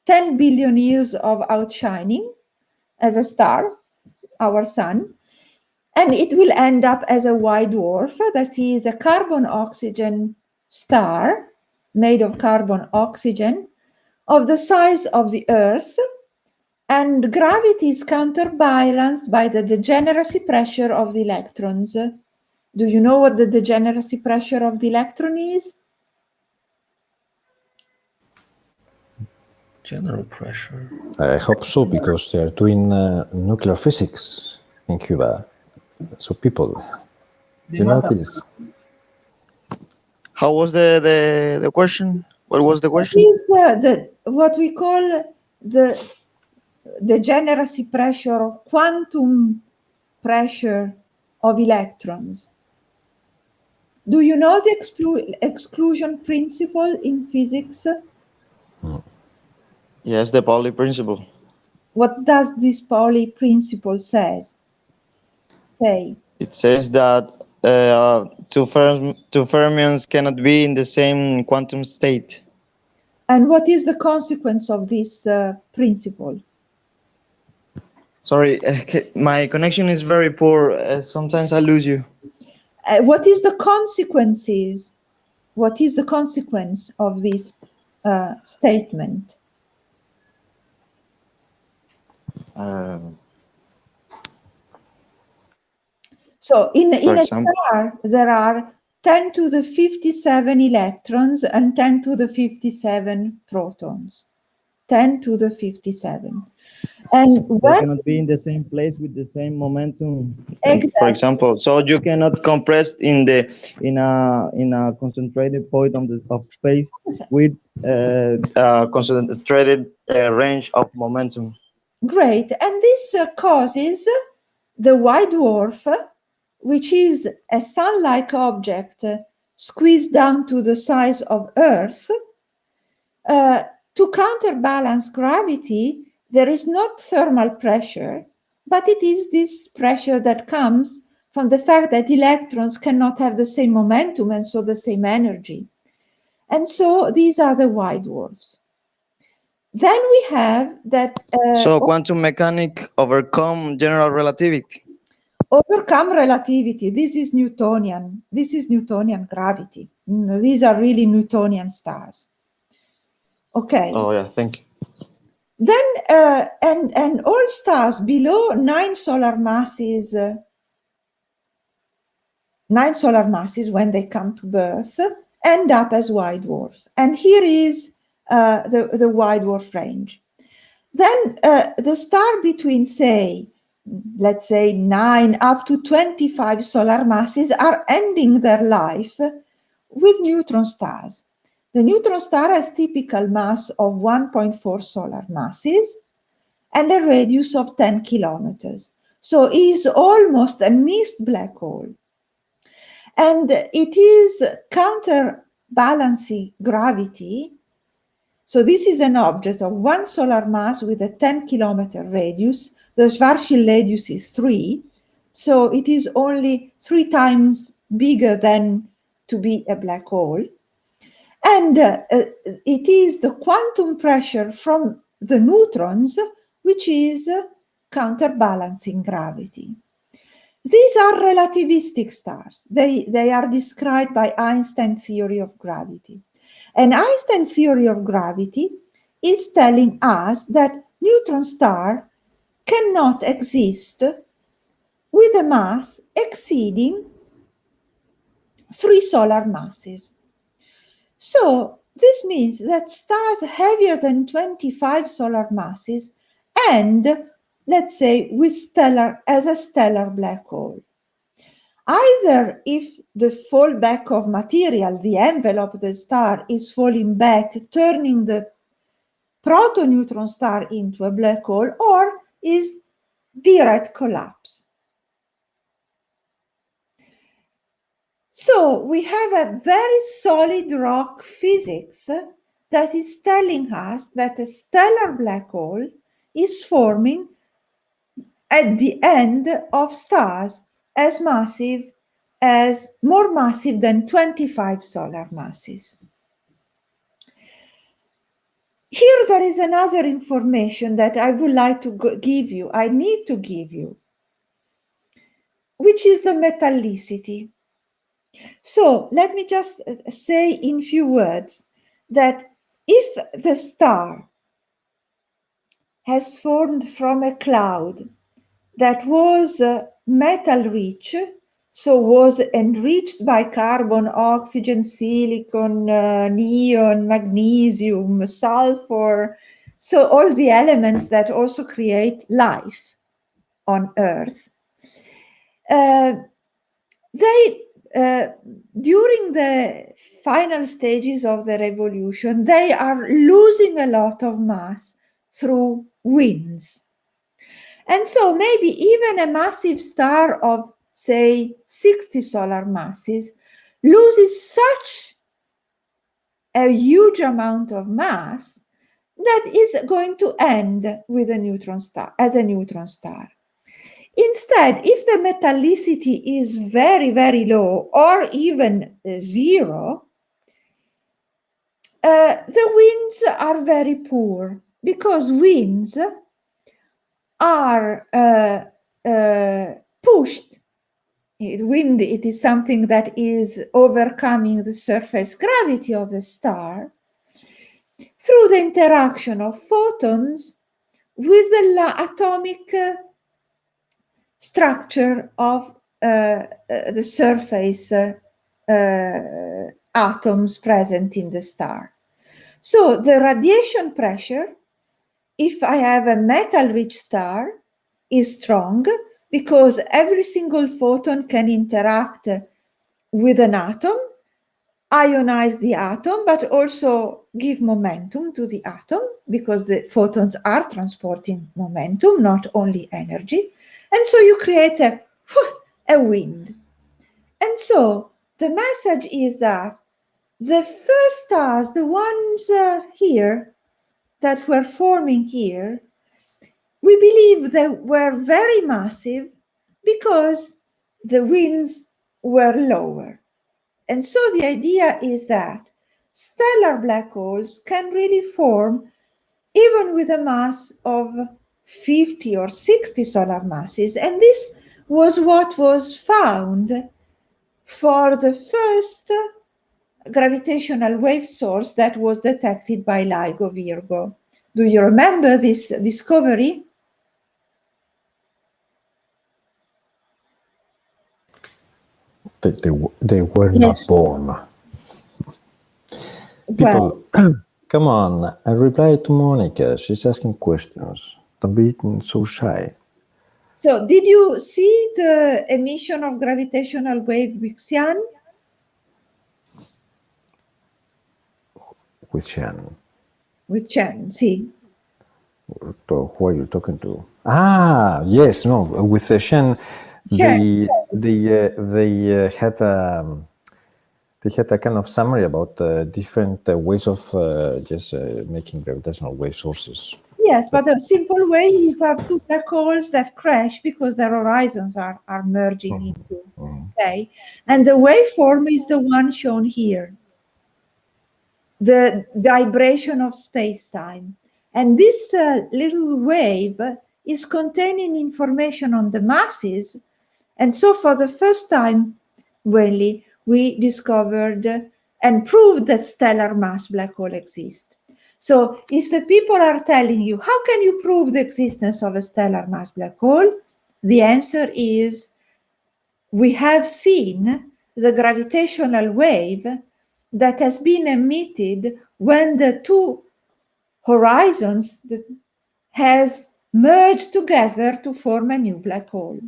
10 billion years of outshining as a star, our sun, and it will end up as a white dwarf, that is a carbon-oxygen star made of carbon-oxygen of the size of the Earth, and gravity is counterbalanced by the degeneracy pressure of the electrons. Do you know what the degeneracy pressure of the electron is? General pressure. I hope so, because they are doing nuclear physics in Cuba. So people, you know this. How was the question? What was the question? What is what we call the degeneracy pressure or quantum pressure of electrons? Do you know the exclusion principle in physics? Yes, the Pauli principle. What does this Pauli principle say? It says that two fermions cannot be in the same quantum state. And what is the consequence of this principle? Sorry, my connection is very poor. Sometimes I lose you. What is the consequences? What is the consequence of this statement? So in a star, there are 10 to the 57 electrons and 10 to the 57 protons. 10 to the 57. And they cannot be in the same place with the same momentum. Exactly. For example, so you cannot compress in a concentrated point of space with a concentrated range of momentum. Great, and this causes the white dwarf, which is a sun-like object squeezed down to the size of Earth. To counterbalance gravity, there is not thermal pressure, but it is this pressure that comes from the fact that electrons cannot have the same momentum and so the same energy. And so these are the white dwarfs. Then we have that... so quantum mechanics overcome general relativity. Overcome relativity. This is Newtonian. This is Newtonian gravity. These are really Newtonian stars. Okay. Oh yeah, thank you. Then and all stars below 9 solar masses when they come to birth end up as white dwarf. And here is the white dwarf range. Then the star between, let's say 9 up to 25 solar masses are ending their life with neutron stars. The neutron star has typical mass of 1.4 solar masses and a radius of 10 kilometers. So it is almost a mist black hole. And it is counterbalancing gravity. So this is an object of 1 solar mass with a 10-kilometer radius. The Schwarzschild radius is 3. So it is only 3 times bigger than to be a black hole. And it is the quantum pressure from the neutrons which is counterbalancing gravity. These are relativistic stars. They are described by Einstein's theory of gravity. And Einstein's theory of gravity is telling us that neutron star cannot exist with a mass exceeding 3 solar masses. So this means that stars heavier than 25 solar masses end, let's say, with as a stellar black hole. Either if the fallback of material, the envelope of the star, is falling back, turning the proto-neutron star into a black hole, or is direct collapse. So we have a very solid rock physics that is telling us that a stellar black hole is forming at the end of stars as more massive than 25 solar masses. Here there is another information that I would like to give you, I need to give you, which is the metallicity. So let me just say in few words that if the star has formed from a cloud that was metal rich, so was enriched by carbon, oxygen, silicon, neon, magnesium, sulfur, So all the elements that also create life on Earth, during the final stages of the revolution, they are losing a lot of mass through winds. And so maybe even a massive star of, say, 60 solar masses loses such a huge amount of mass that is going to end with a neutron star, as a neutron star. Instead, if the metallicity is very, very low or even zero, the winds are very poor, because winds are pushed. Wind, it is something that is overcoming the surface gravity of the star through the interaction of photons with the atomic structure of the surface atoms present in the star. So the radiation pressure, if I have a metal-rich star, is strong, because every single photon can interact with an atom, ionize the atom, but also give momentum to the atom, because the photons are transporting momentum, not only energy. And so you create a wind. And so the message is that the first stars, the ones here that were forming here, we believe they were very massive because the winds were lower. And so the idea is that stellar black holes can really form even with a mass of 50 or 60 solar masses. And this was what was found for the first gravitational wave source that was detected by LIGO Virgo. Do you remember this discovery? They were not born. People, come on, I reply to Monica. She's asking questions. Don't be so shy. So, did you see the emission of gravitational wave with Xian? With Xian. With Xian, see. Who are you talking to? Ah, yes, no, with Xian. They had a kind of summary about different ways of just making gravitational wave sources. Yes, but the simple way, you have two black holes that crash because their horizons are merging into, okay? And the waveform is the one shown here, the vibration of space-time. And this little wave is containing information on the masses. And so for the first time, really, we discovered and proved that stellar mass black hole exists. So if the people are telling you, how can you prove the existence of a stellar mass black hole? The answer is, we have seen the gravitational wave that has been emitted when the two horizons has merged together to form a new black hole.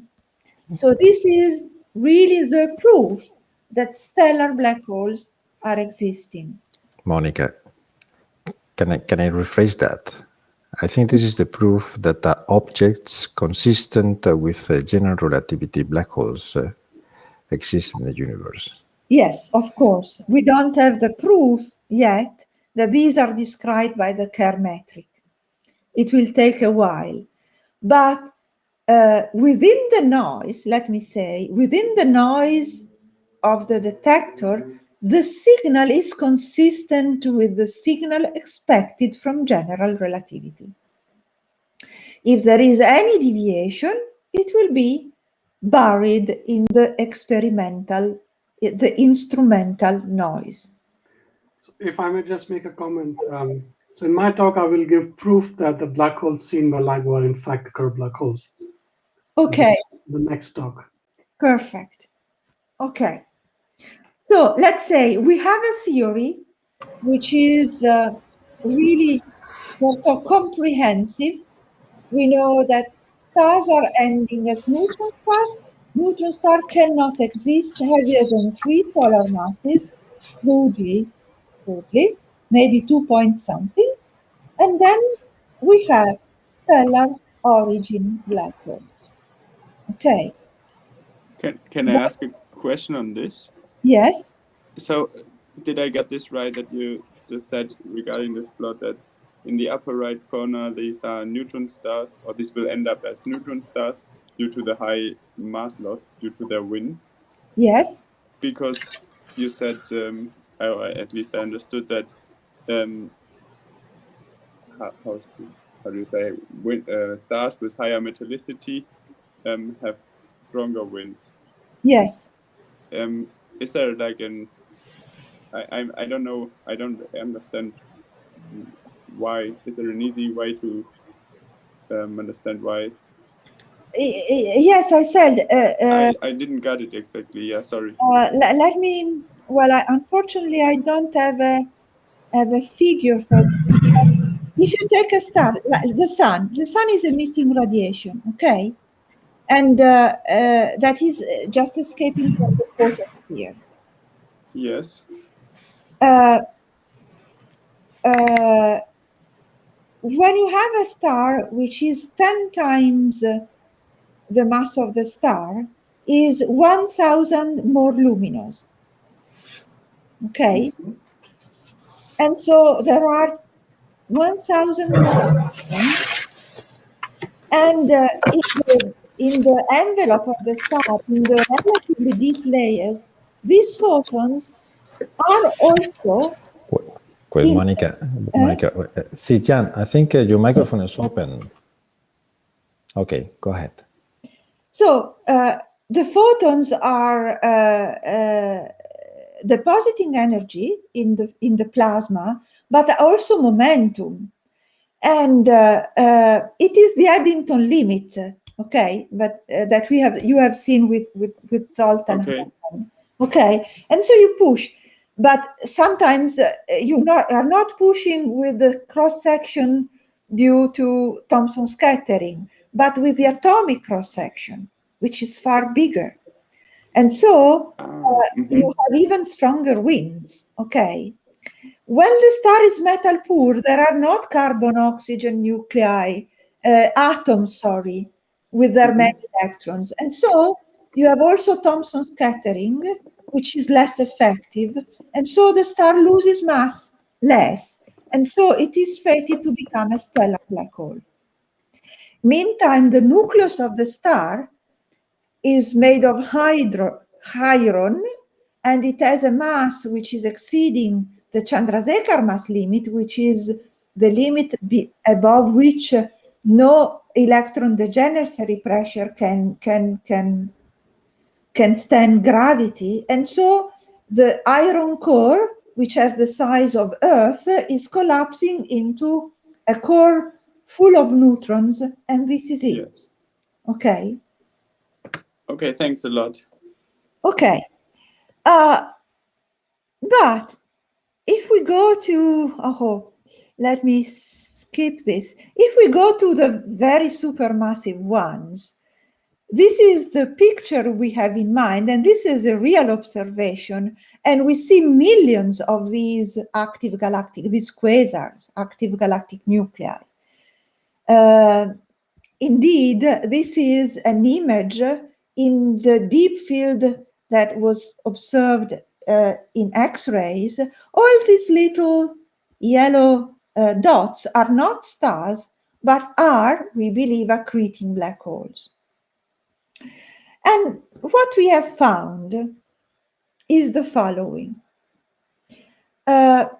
So this is really the proof that stellar black holes are existing. Monica, can I rephrase that? I think this is the proof that objects consistent with general relativity black holes exist in the universe. Yes, of course. We don't have the proof yet that these are described by the Kerr metric. It will take a while. But within the noise, let me say, within the noise of the detector, the signal is consistent with the signal expected from general relativity. If there is any deviation, it will be buried in the experimental, the instrumental noise. So if I may just make a comment. So in my talk, I will give proof that the black holes seen by LIGO are in fact Kerr black holes. Okay. The next talk. Perfect. Okay. So let's say we have a theory which is really they're so comprehensive. We know that stars are ending as neutron stars. Neutron star cannot exist heavier than 3 solar masses, crudely, maybe 2 point something. And then we have stellar origin black holes. Okay. Can I ask a question on this? Yes. So, did I get this right that you just said regarding this plot that in the upper right corner these are neutron stars, or this will end up as neutron stars due to the high mass loss due to their winds? Yes. Because you said, at least I understood that. How do you say? Stars with higher metallicity have stronger winds. Yes. Is there like an? I don't know. I don't understand why. Is there an easy way to understand why? Yes, I said. I didn't get it exactly. Yeah, sorry. Let me. Well, unfortunately, I don't have a figure for. If you take a star, like the sun is emitting radiation, okay, and that is just escaping from the photosphere. Yes. When you have a star which is 10 times the mass of the star, is 1,000 more luminous. Okay? And so there are 1,000 more. And in the envelope of the star, in the relatively deep layers, these photons are also. Wait, Monica, Sijan, I think your microphone is open. Okay, go ahead. So the photons are depositing energy in the plasma, but also momentum, and it is the Eddington limit. Okay, but that you have seen with salt and Hawthorne. Okay, and so you push, but sometimes you are not pushing with the cross section due to Thomson scattering, but with the atomic cross section, which is far bigger, and so you have even stronger winds. Okay. When the star is metal poor, there are not carbon, oxygen, nuclei, atoms, with their many electrons. And so you have also Thomson scattering, which is less effective. And so the star loses mass less. And so it is fated to become a stellar black hole. Meantime, the nucleus of the star is made of hydron, and it has a mass which is exceeding the Chandrasekhar mass limit, which is the limit above which no electron degeneracy pressure can stand gravity. And so the iron core, which has the size of Earth, is collapsing into a core full of neutrons, and this is it. Yes. Okay. Okay, thanks a lot. Okay. But if we go to, let me skip this. If we go to the very supermassive ones, this is the picture we have in mind, and this is a real observation, and we see millions of these active galactic, these quasars, active galactic nuclei. Indeed, this is an image in the deep field that was observed in X-rays. All these little yellow dots are not stars, but are, we believe, accreting black holes. And what we have found is the following. That,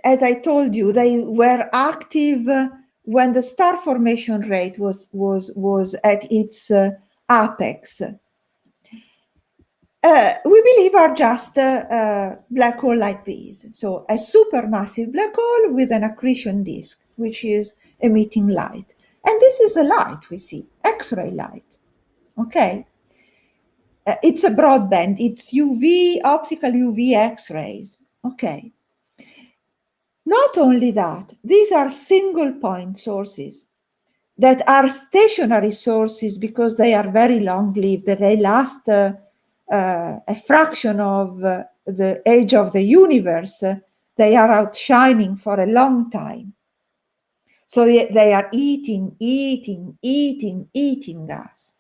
as I told you, they were active when the star formation rate was at its apex. We believe are just a black hole like these. So a supermassive black hole with an accretion disk, which is emitting light. And this is the light we see, X-ray light. Okay. It's a broadband, it's UV, optical UV X-rays. Okay. Not only that, these are single point sources that are stationary sources because they are very long-lived, that they last a fraction of the age of the universe. They are outshining for a long time. So they are eating us.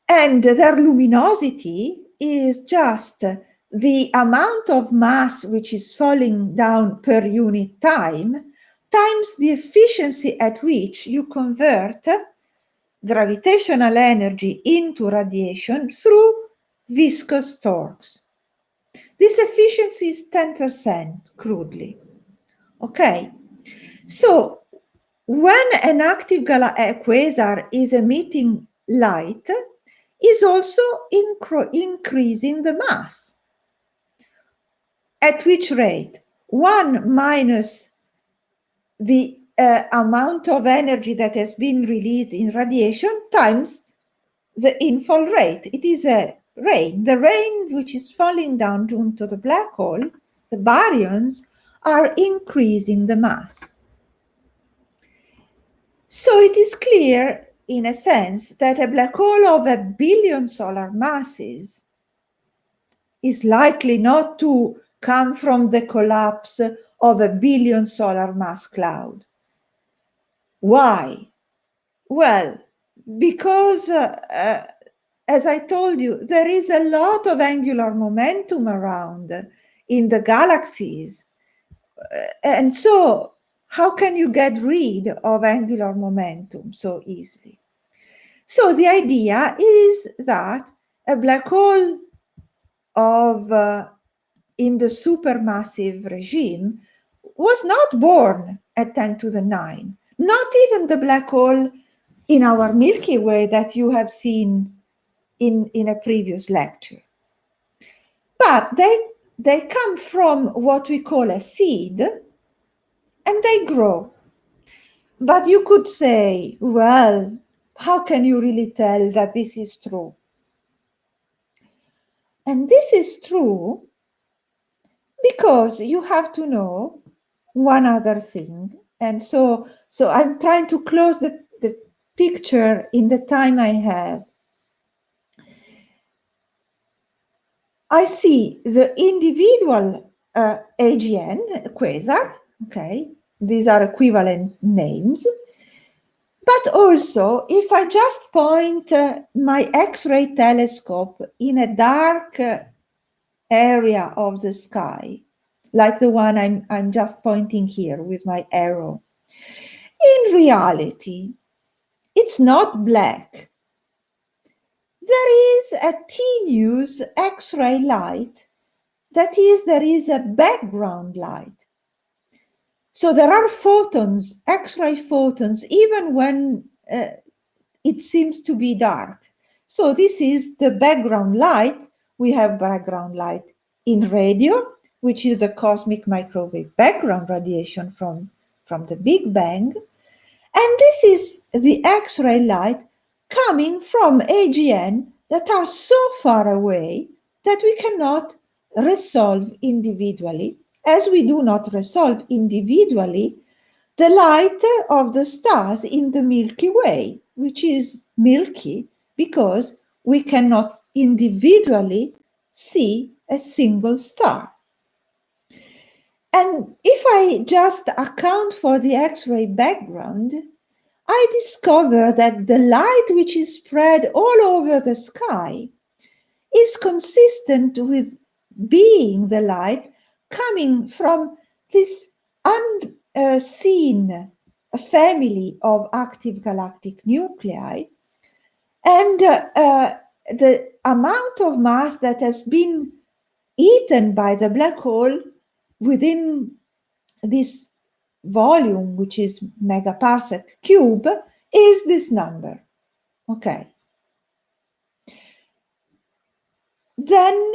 And their luminosity is just the amount of mass which is falling down per unit time times the efficiency at which you convert gravitational energy into radiation through viscous torques. This efficiency is 10%, crudely. Okay, so when an active quasar is emitting light, is also increasing the mass. At which rate? 1 minus the amount of energy that has been released in radiation times the infall rate. It is a rain. The rain which is falling down into the black hole, the baryons, are increasing the mass. So it is clear, in a sense, that a black hole of 1 billion solar masses is likely not to come from the collapse of 1 billion solar mass cloud. Why? Well, because, as I told you, there is a lot of angular momentum around in the galaxies. And so, how can you get rid of angular momentum so easily? So the idea is that a black hole of in the supermassive regime was not born at 10 to the 9, not even the black hole in our Milky Way that you have seen in a previous lecture. But they come from what we call a seed, and they grow. But you could say, well, how can you really tell that this is true? And this is true because you have to know one other thing. And so I'm trying to close the picture in the time I have. I see the individual AGN quasar, okay, these are equivalent names. But also, if I just point my X-ray telescope in a dark area of the sky, like the one I'm just pointing here with my arrow, in reality, it's not black. There is a tenuous X-ray light. That is, there is a background light. So there are photons, X-ray photons, even when it seems to be dark. So this is the background light. We have background light in radio, which is the cosmic microwave background radiation from the Big Bang. And this is the X-ray light coming from AGN that are so far away that we cannot resolve individually, as we do not resolve individually the light of the stars in the Milky Way, which is milky because we cannot individually see a single star. And if I just account for the X-ray background, I discover that the light which is spread all over the sky is consistent with being the light coming from this unseen family of active galactic nuclei, and the amount of mass that has been eaten by the black hole within this volume, which is megaparsec cube, is this number. Okay. Then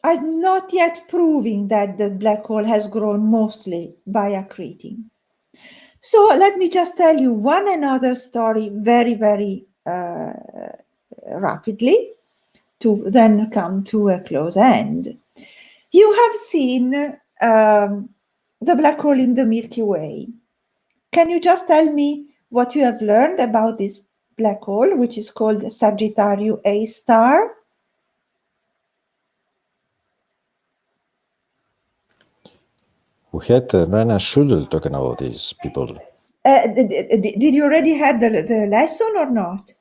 I'm not yet proving that the black hole has grown mostly by accreting. So let me just tell you one another story very, very rapidly. to then come to a close end. You have seen the black hole in the Milky Way. Can you just tell me what you have learned about this black hole, which is called Sagittarius A star? We had Rainer Schudel talking about these people. Did you already had the lesson or not?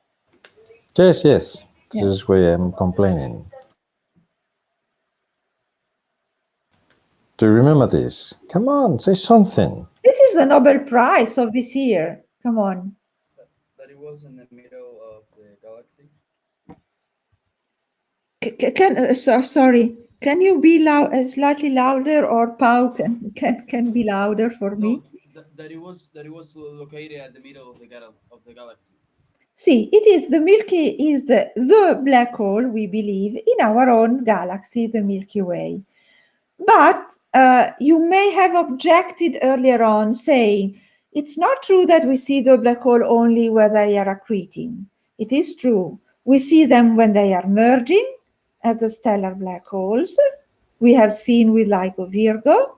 Yes, yes. This is why I'm complaining. Do you remember this? Come on, say something. This is the Nobel Prize of this year. Come on. That it was in the middle of the galaxy. Sorry. Can you be slightly louder, or Pau can be louder for me? That it was located at the middle of the galaxy. See, it is the Milky is the black hole we believe in our own galaxy, the Milky Way. But you may have objected earlier on, saying it's not true that we see the black hole only when they are accreting. It is true. We see them when they are merging as the stellar black holes. We have seen with LIGO Virgo.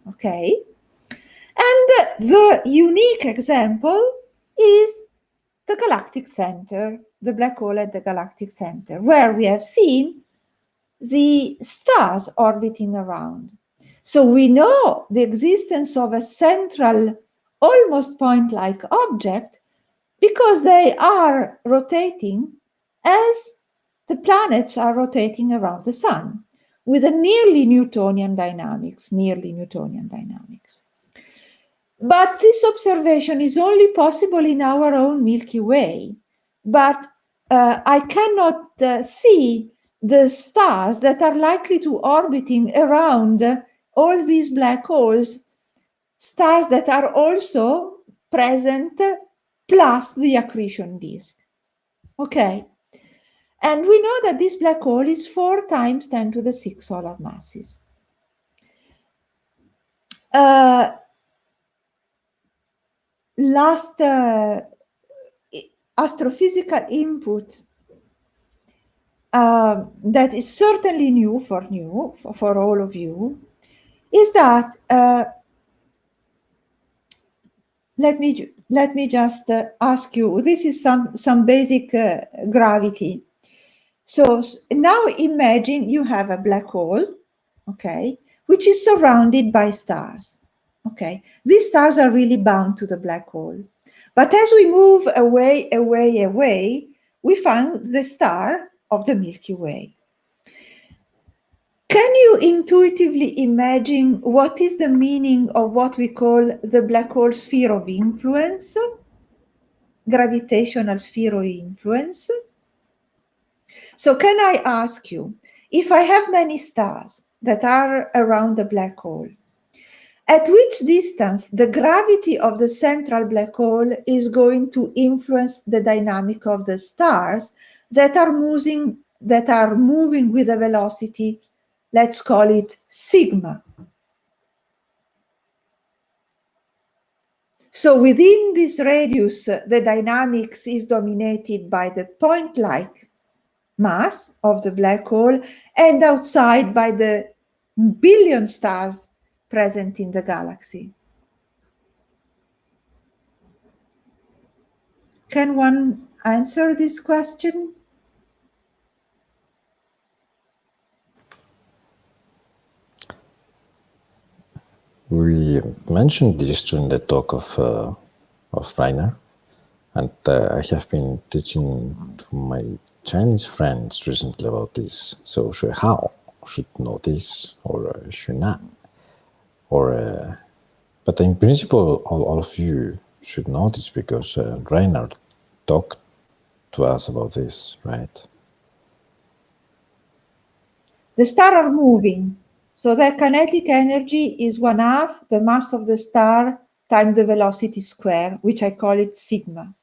Okay. And the unique example is the galactic center, the black hole at the galactic center, where we have seen the stars orbiting around. So we know the existence of a central, almost point-like object because they are rotating as the planets are rotating around the sun with a nearly Newtonian dynamics. But this observation is only possible in our own Milky Way. But I cannot see the stars that are likely to orbiting around all these black holes, stars that are also present plus the accretion disk. Okay. And we know that this black hole is 4 times 10 to the 6 solar masses. Last astrophysical input that is certainly new for all of you is that let me just ask you. This is some basic gravity. So now imagine you have a black hole, okay, which is surrounded by stars. Okay, these stars are really bound to the black hole. But as we move away, we find the star of the Milky Way. Can you intuitively imagine what is the meaning of what we call the black hole sphere of influence? Gravitational sphere of influence. So can I ask you, if I have many stars that are around the black hole, at which distance the gravity of the central black hole is going to influence the dynamic of the stars that are moving with a velocity, let's call it sigma. So within this radius, the dynamics is dominated by the point-like mass of the black hole, and outside by the billion stars present in the galaxy. Can one answer this question? We mentioned this during the talk of Rainer, and I have been teaching to my Chinese friends recently about this. So how should know this or should not? Or but in principle, all of you should know this because Rainer talked to us about this, right? The stars are moving, so their kinetic energy is 1/2 the mass of the star times the velocity square, which I call it sigma.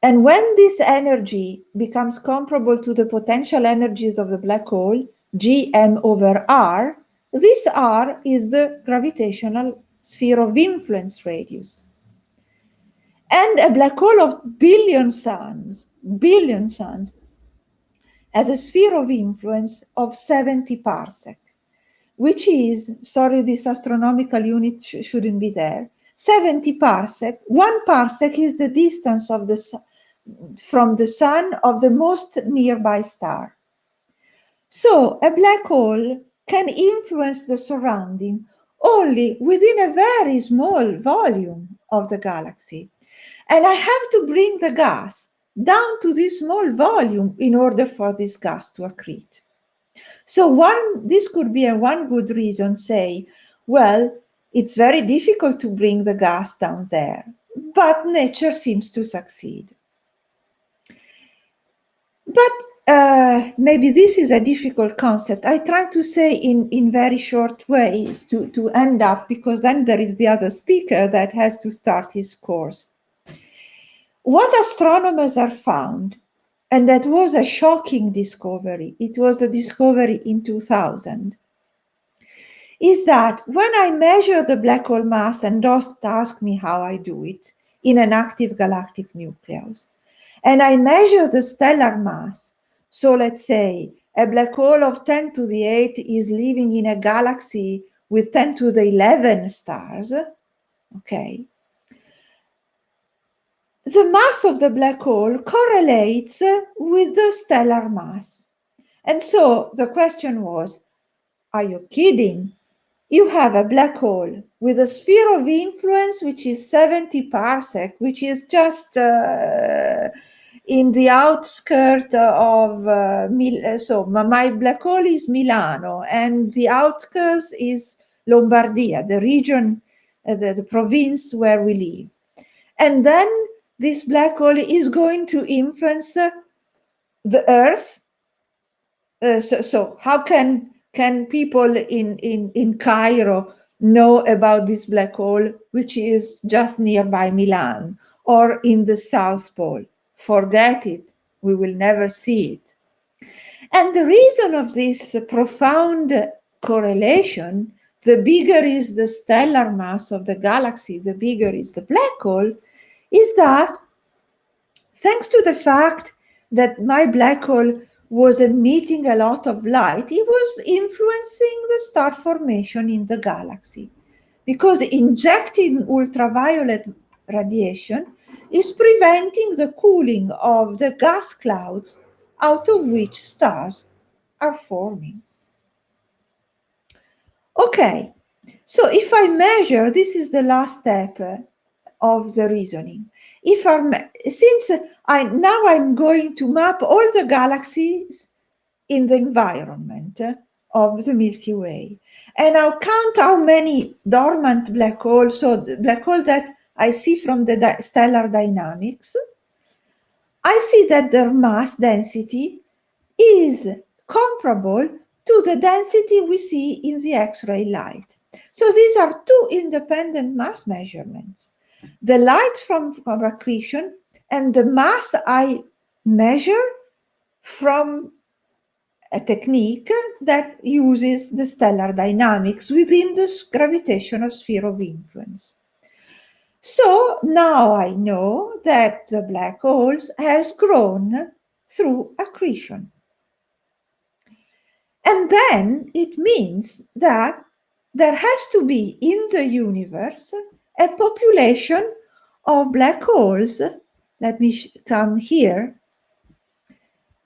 And when this energy becomes comparable to the potential energies of the black hole, Gm/r, this r is the gravitational sphere of influence radius. And a black hole of billion suns has a sphere of influence of 70 parsec, which is, sorry, this astronomical unit shouldn't be there, 70 parsec. 1 parsec is the distance of from the sun of the most nearby star. So a black hole can influence the surrounding only within a very small volume of the galaxy. And I have to bring the gas down to this small volume in order for this gas to accrete. So this could be one good reason, say, well, it's very difficult to bring the gas down there, but nature seems to succeed. But maybe this is a difficult concept. I try to say in very short ways to end up, because then there is the other speaker that has to start his course. What astronomers have found, and that was a shocking discovery, it was the discovery in 2000, is that when I measure the black hole mass, and don't ask me how I do it, in an active galactic nucleus, and I measure the stellar mass, so let's say a black hole of 10 to the 8 is living in a galaxy with 10 to the 11 stars, okay, the mass of the black hole correlates with the stellar mass. And so the question was, are you kidding? You have a black hole with a sphere of influence which is 70 parsec, which is just in the outskirts of so my black hole is Milano, and the outskirts is Lombardia, the region, the province where we live. And then this black hole is going to influence the Earth. So how can people in Cairo know about this black hole, which is just nearby Milan, or in the South Pole? Forget it. We will never see it. And the reason of this profound correlation, the bigger is the stellar mass of the galaxy, the bigger is the black hole, is that thanks to the fact that my black hole was emitting a lot of light, it was influencing the star formation in the galaxy, because injecting ultraviolet radiation is preventing the cooling of the gas clouds out of which stars are forming. Okay, so if I measure, this is the last step of the reasoning. Now I'm going to map all the galaxies in the environment of the Milky Way, and I'll count how many dormant black holes, so the black holes that I see from the stellar dynamics. I see that their mass density is comparable to the density we see in the X-ray light. So these are two independent mass measurements. The light from accretion and the mass I measure from a technique that uses the stellar dynamics within the gravitational sphere of influence. So now I know that the black holes has grown through accretion. And then it means that there has to be in the universe a population of black holes, let me come here,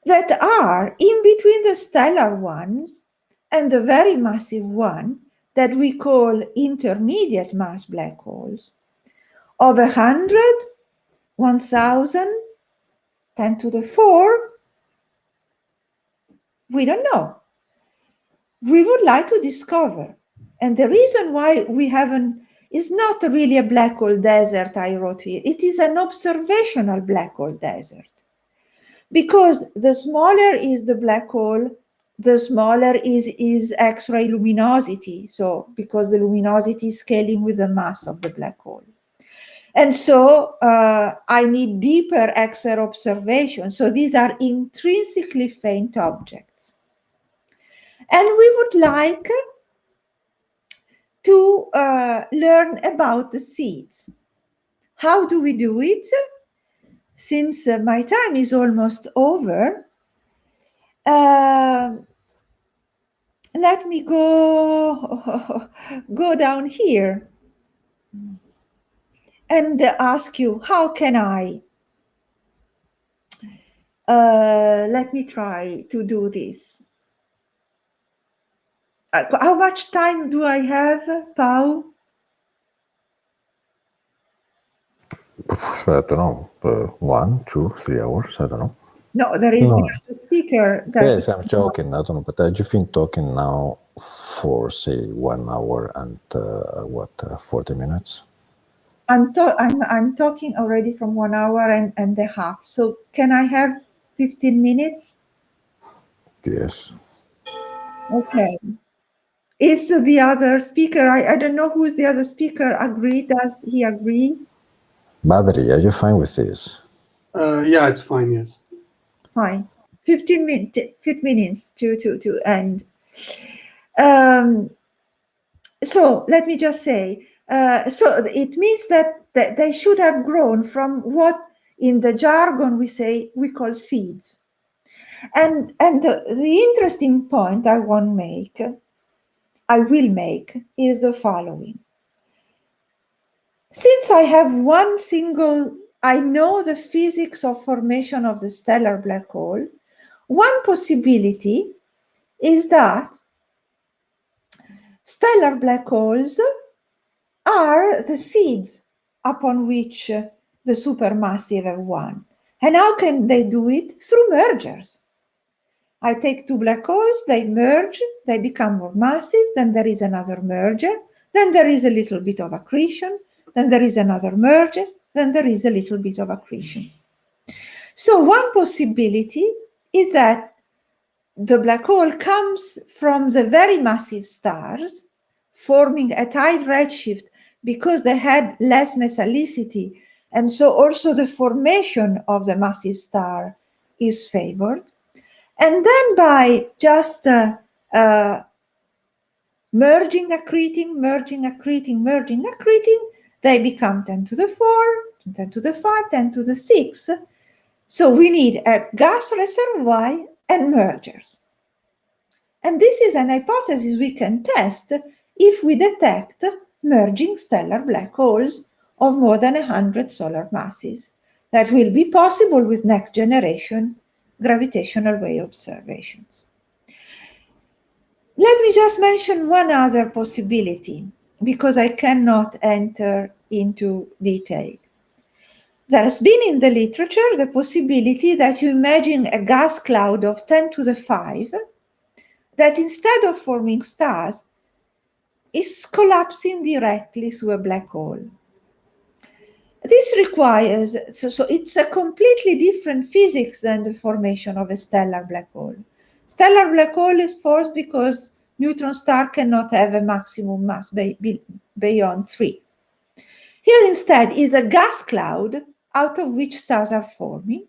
that are in between the stellar ones and the very massive one that we call intermediate mass black holes, of 100, 1,000, 10 to the 4, we don't know. We would like to discover. And the reason why we haven't is not really a black hole desert I wrote here. It is an observational black hole desert. Because the smaller is the black hole, the smaller is X-ray luminosity. So because the luminosity is scaling with the mass of the black hole. And so I need deeper X-ray observation. So these are intrinsically faint objects. And we would like to learn about the seeds. How do we do it? Since my time is almost over, let me go down here and ask you, how can I? Let me try to do this. How much time do I have, Pau? I don't know, 1, 2, 3 hours, I don't know. No, there is the other speaker. Yes, I'm joking, I don't know, but you've been talking now for, say, 1 hour and, 40 minutes? I'm talking already from 1 hour and a half. So can I have 15 minutes? Yes. Okay. Is the other speaker, I don't know who's the other speaker, agree? Does he agree? Badri, are you fine with this? Yeah, it's fine, yes. Fine. 15 minutes to end. So let me just say, so it means that they should have grown from what in the jargon we call seeds. And the interesting point I will make is the following. Since I know the physics of formation of the stellar black hole, one possibility is that stellar black holes are the seeds upon which the supermassive have won. And how can they do it? Through mergers. I take two black holes, they merge, they become more massive, then there is another merger, then there is a little bit of accretion, then there is another merger, then there is a little bit of accretion. So one possibility is that the black hole comes from the very massive stars, forming at high redshift because they had less metallicity, and so also the formation of the massive star is favored. And then by just merging, accreting, they become 10 to the 4, 10 to the 5, 10 to the 6. So we need a gas reservoir and mergers. And this is an hypothesis we can test if we detect merging stellar black holes of more than 100 solar masses. That will be possible with next generation gravitational wave observations. Let me just mention one other possibility, because I cannot enter into detail. There has been in the literature the possibility that you imagine a gas cloud of 10 to the 5 that instead of forming stars is collapsing directly through a black hole. This requires, so it's a completely different physics than the formation of a stellar black hole. Stellar black hole is formed because neutron star cannot have a maximum mass beyond 3. Here instead is a gas cloud out of which stars are forming,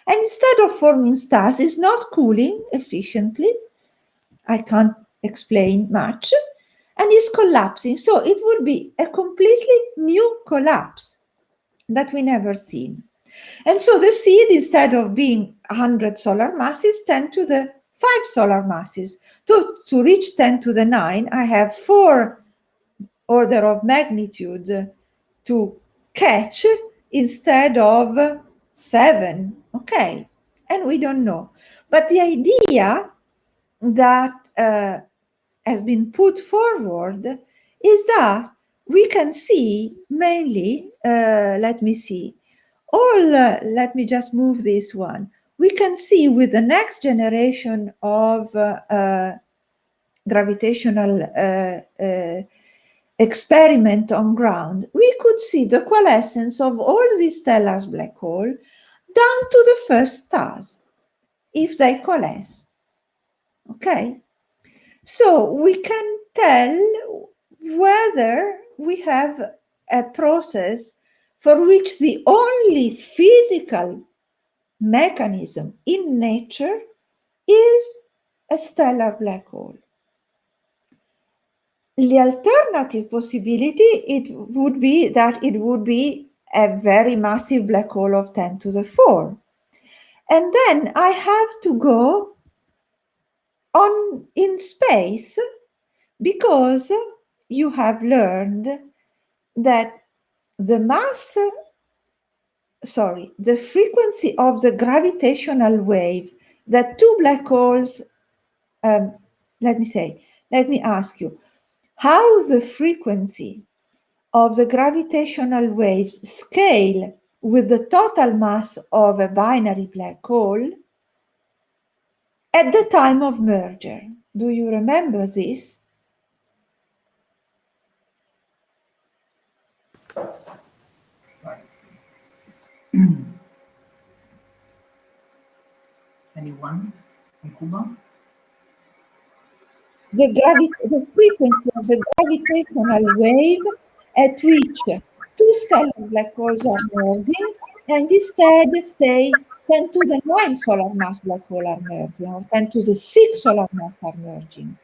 and instead of forming stars is not cooling efficiently, I can't explain much, and is collapsing. So it would be a completely new collapse that we never seen. And so the seed, instead of being 100 solar masses, 10 to the 5 solar masses. To reach 10 to the 9, I have 4 order of magnitude to catch instead of 7. Okay, and we don't know. But the idea that has been put forward is that we can see mainly, let me see, let me just move this one. We can see with the next generation of gravitational experiment on ground, we could see the coalescence of all these stellar black hole down to the first stars, if they coalesce. Okay? So we can tell whether we have a process for which the only physical mechanism in nature is a stellar black hole. The alternative possibility, it would be that it would be a very massive black hole of 10 to the 4. And then I have to go in space, because you have learned that the frequency of the gravitational wave that two black holes, let me ask you, how the frequency of the gravitational waves scale with the total mass of a binary black hole at the time of merger. Do you remember this? Anyone in Cuba? The frequency of the gravitational wave at which two stellar black holes are merging, and instead, say, 10 to the 9 solar mass black hole are merging, or 10 to the 6 solar mass are merging.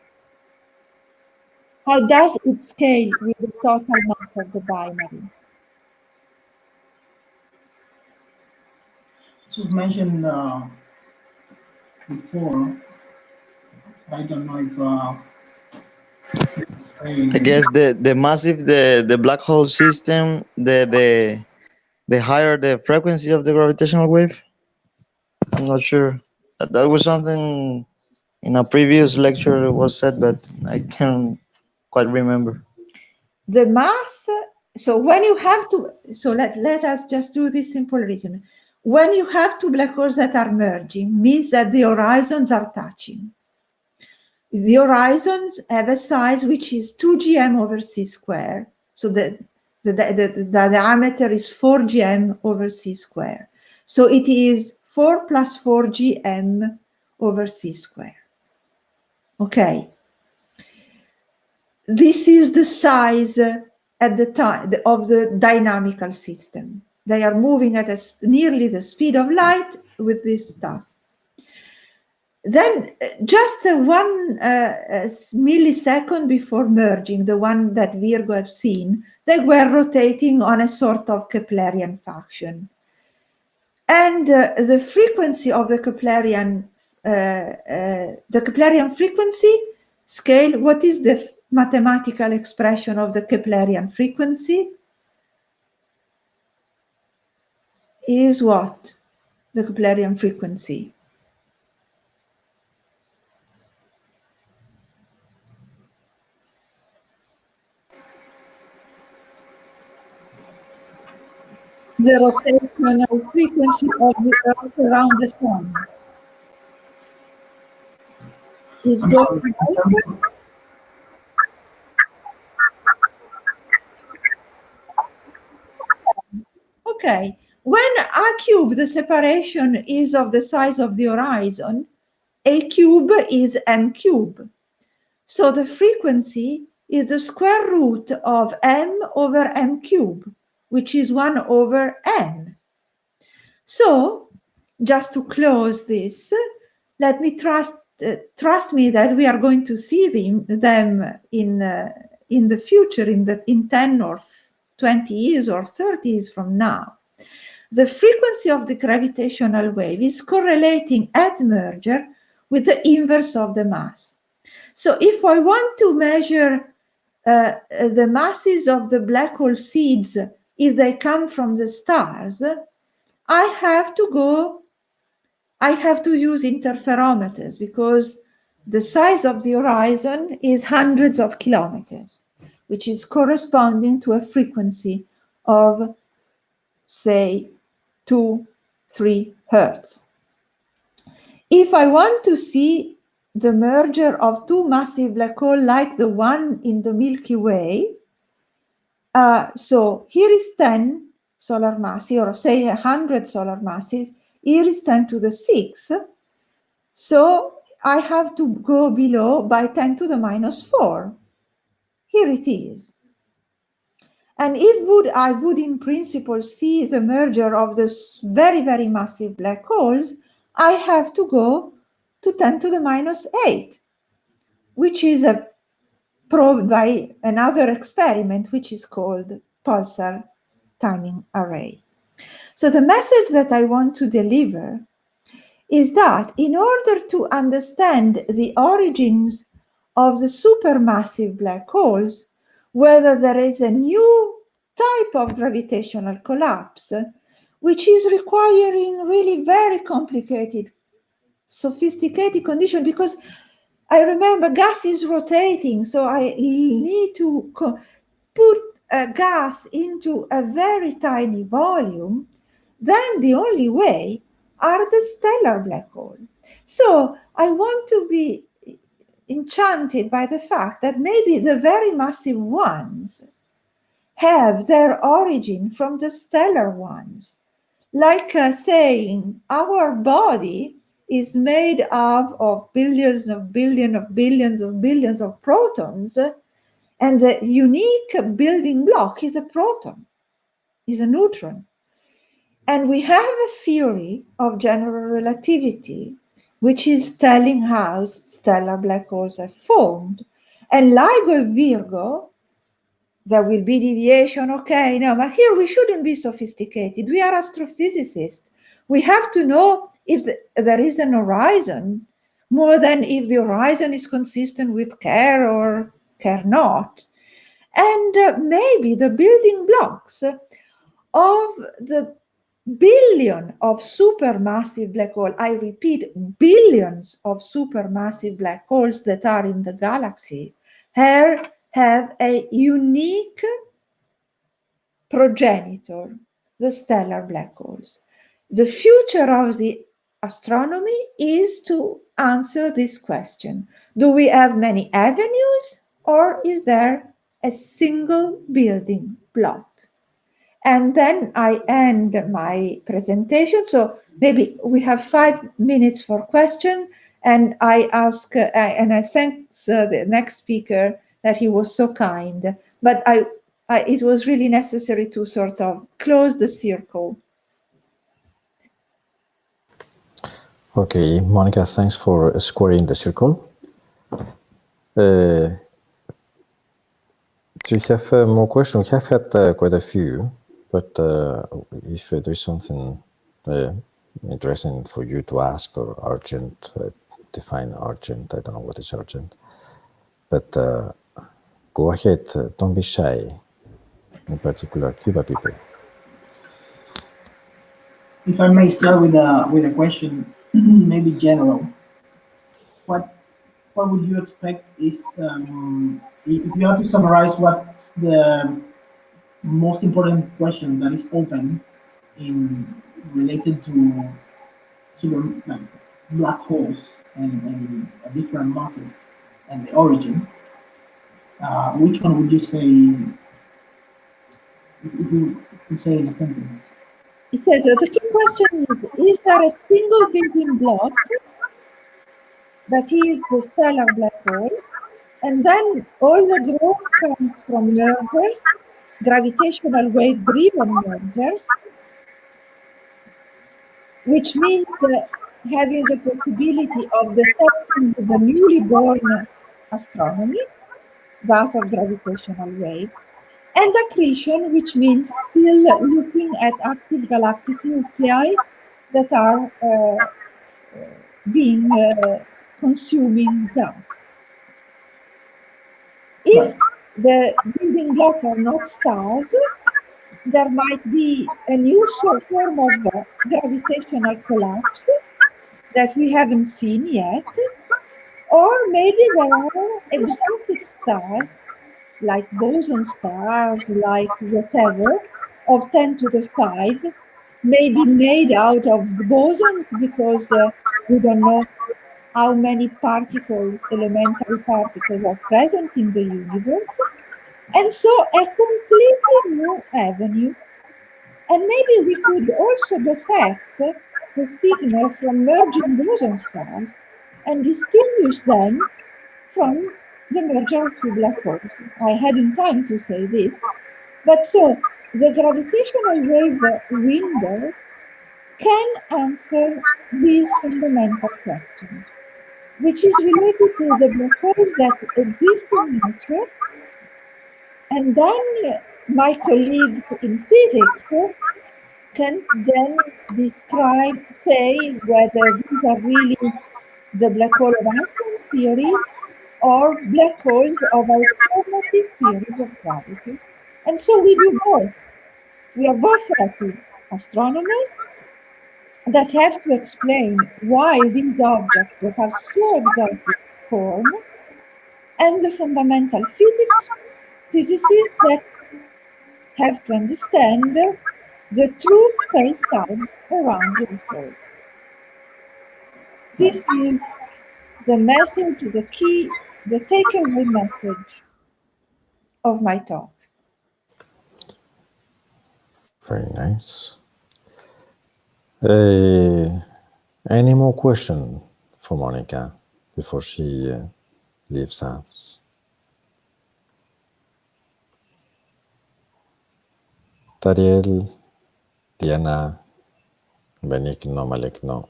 How does it scale with the total mass of the binary? This was mentioned before. I don't know if I guess the massive the black hole system, the higher the frequency of the gravitational wave. I'm not sure. That was something in a previous lecture was said, but I can't quite remember. The mass, so when you have to, so let us just do this simple reason. When you have two black holes that are merging, means that the horizons are touching. The horizons have a size which is 2 gm over c squared. So the diameter is 4 gm over c squared. So it is 4 plus 4 gm over c squared. Okay. This is the size at the time of the dynamical system. They are moving at nearly the speed of light with this stuff. Then just 1 millisecond before merging, the one that Virgo have seen, they were rotating on a sort of Keplerian function. And the frequency of the Keplerian frequency scale, what is the mathematical expression of the Keplerian frequency? Is what? The Keplerian frequency. The rotational frequency of the Earth around the Sun is going okay. When a cube, the separation is of the size of the horizon, a cube is m cube. So the frequency is the square root of m over m cube, which is 1 over n. So, just to close this, let me trust me that we are going to see them in the future, in 10 or 20 years or 30 years from now. The frequency of the gravitational wave is correlating at merger with the inverse of the mass. So if I want to measure the masses of the black hole seeds, if they come from the stars, I have to use interferometers, because the size of the horizon is hundreds of kilometers, which is corresponding to a frequency of, say, 2-3 hertz. If I want to see the merger of two massive black holes like the one in the Milky Way, so here is 10 solar masses, or say 100 solar masses, here is 10 to the 6. So I have to go below by 10 to the minus 4. Here it is. And if I would in principle see the merger of this very, very massive black holes, I have to go to 10 to the minus 8, which is proved by another experiment, which is called pulsar timing array. So the message that I want to deliver is that in order to understand the origins of the supermassive black holes, whether there is a new type of gravitational collapse, which is requiring really very complicated, sophisticated conditions, because I remember gas is rotating, so I need to put a gas into a very tiny volume, then the only way are the stellar black hole. So I want to be enchanted by the fact that maybe the very massive ones have their origin from the stellar ones. Like saying our body is made of billions of billions of billions of billions of protons, and the unique building block is a proton, is a neutron. And we have a theory of general relativity, which is telling how stellar black holes are formed. And LIGO Virgo, there will be deviation, okay, no, but here we shouldn't be sophisticated. We are astrophysicists. We have to know if there is an horizon, more than if the horizon is consistent with Kerr or Kerr not. And maybe the building blocks of the billion of supermassive black holes, I repeat, billions of supermassive black holes that are in the galaxy, have a unique progenitor, the stellar black holes. The future of the astronomy is to answer this question. Do we have many avenues, or is there a single building block? And then I end my presentation. So maybe we have 5 minutes for question. And I ask, and I thank the next speaker that he was so kind. But it was really necessary to sort of close the circle. Okay, Monica, thanks for squaring the circle. Do you have more questions? We have had quite a few, but if there's something interesting for you to ask or urgent, define urgent, I don't know what is urgent, but go ahead, don't be shy, in particular Cuba people. If I may start with a question, maybe general. What would you expect is, if you have to summarize, what's the most important question that is open in related to the like, black holes and different masses and the origin? Which one would you say, if you could say in a sentence? He says the key question is there a single building block that is the stellar black hole? And then all the growth comes from mergers, gravitational wave-driven mergers, which means having the possibility of detecting the newly born astronomy, that of gravitational waves, and accretion, which means still looking at active galactic nuclei that are being consuming gas. If the building blocks are not stars, there might be a new form of gravitational collapse that we haven't seen yet, or maybe there are exotic stars like boson stars, like whatever, of 10 to the 5, maybe made out of the bosons because we don't know how many particles, elementary particles, are present in the universe. And so a completely new avenue. And maybe we could also detect the signal from merging boson stars and distinguish them from the merger of two black holes. I hadn't time to say this, but so the gravitational wave window can answer these fundamental questions, which is related to the black holes that exist in nature. And then my colleagues in physics can then say whether these are really the black hole of Einstein theory or black holes of alternative theories of gravity. And so we do both. We are both happy astronomers that have to explain why these objects that are so exotic form, and the fundamental physicists that have to understand the true space-time around black holes. This is the message, the key, the takeaway message of my talk. Very nice. Any more question for Monica before she leaves us? Tariel, Diana, Benigno, Maligno.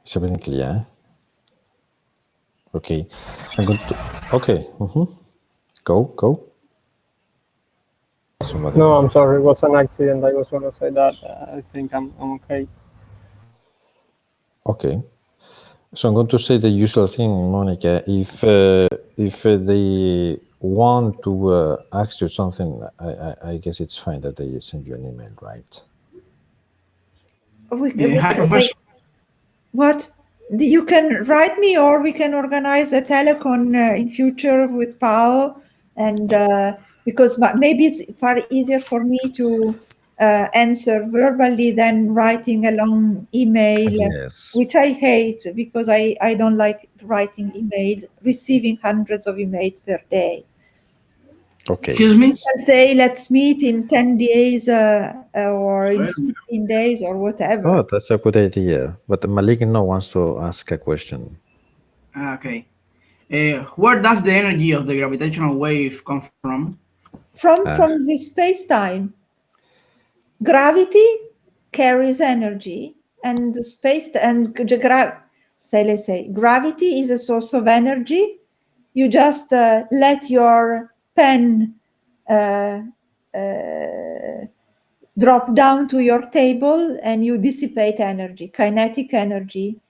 Is everything clear? Okay. I'm going to. Okay. Go. Somebody. No, I'm sorry. It was an accident. I was going to say that. I think I'm okay. Okay. So I'm going to say the usual thing, Monica. If they want to ask you something, I guess it's fine that they send you an email, right? What? You can write me, or we can organize a telecon in future with Pau, and because maybe it's far easier for me to answer verbally than writing a long email, yes. Which I hate because I don't like writing emails, receiving hundreds of emails per day. Okay. Excuse me? And say, let's meet in 10 days or in 15 days or whatever. Oh, that's a good idea. But Maligno wants to ask a question. Okay. Where does the energy of the gravitational wave come from? From the space-time. Gravity carries energy, and the space and let's say gravity is a source of energy. You just let your pen drop down to your table, and you dissipate energy, kinetic energy.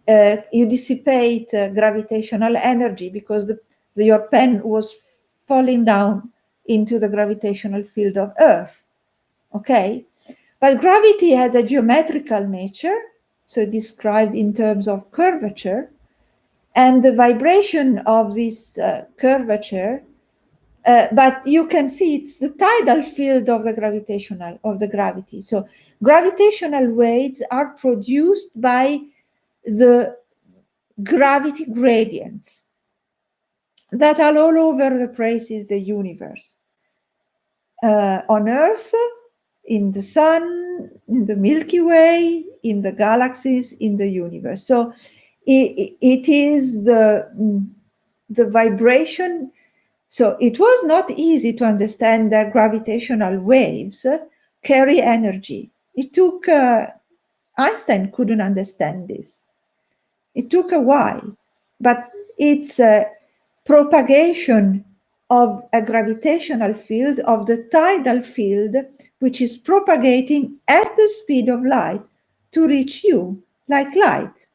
You dissipate gravitational energy because your pen was falling down into the gravitational field of Earth. Okay? But gravity has a geometrical nature, so described in terms of curvature, and the vibration of this curvature, but you can see it's the tidal field of the gravity. So gravitational waves are produced by the gravity gradients that are all over the places the universe. On Earth, in the sun, in the Milky Way, in the galaxies, in the universe. So it is the vibration. So it was not easy to understand that gravitational waves carry energy. It took, Einstein couldn't understand this. It took a while, but it's a propagation of a gravitational field, of the tidal field, which is propagating at the speed of light to reach you, like light.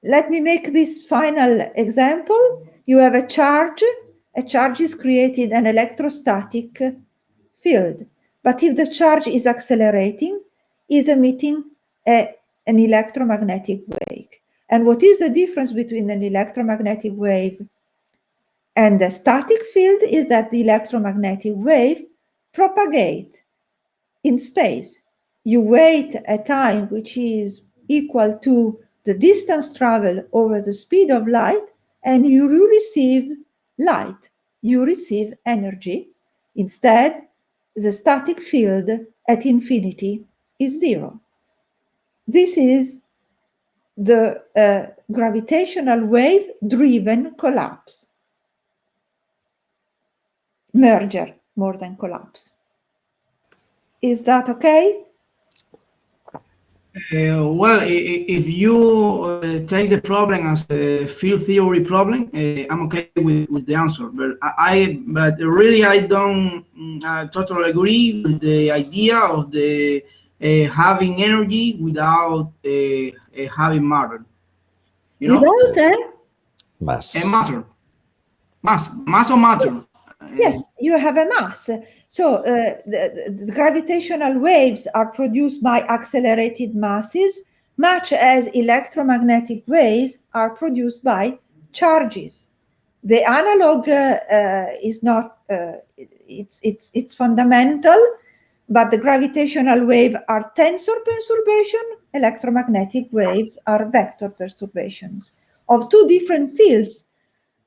Let me make this final example. You have a charge is created an electrostatic field. But if the charge is accelerating, is emitting an electromagnetic wave. And what is the difference between an electromagnetic wave and a static field is that the electromagnetic wave propagates in space. You wait a time which is equal to the distance traveled over the speed of light, and you receive light, you receive energy. Instead, the static field at infinity is zero. This is the gravitational wave-driven collapse. Merger more than collapse. Is that okay? Well, if you take the problem as a field theory problem, I'm okay with the answer. But but really, I don't totally agree with the idea of the having energy without having matter. You know, Without matter, mass or matter. Yes, you have a mass. So the gravitational waves are produced by accelerated masses, much as electromagnetic waves are produced by charges. The analog is not, it's fundamental, but the gravitational wave are tensor perturbation, electromagnetic waves are vector perturbations of two different fields.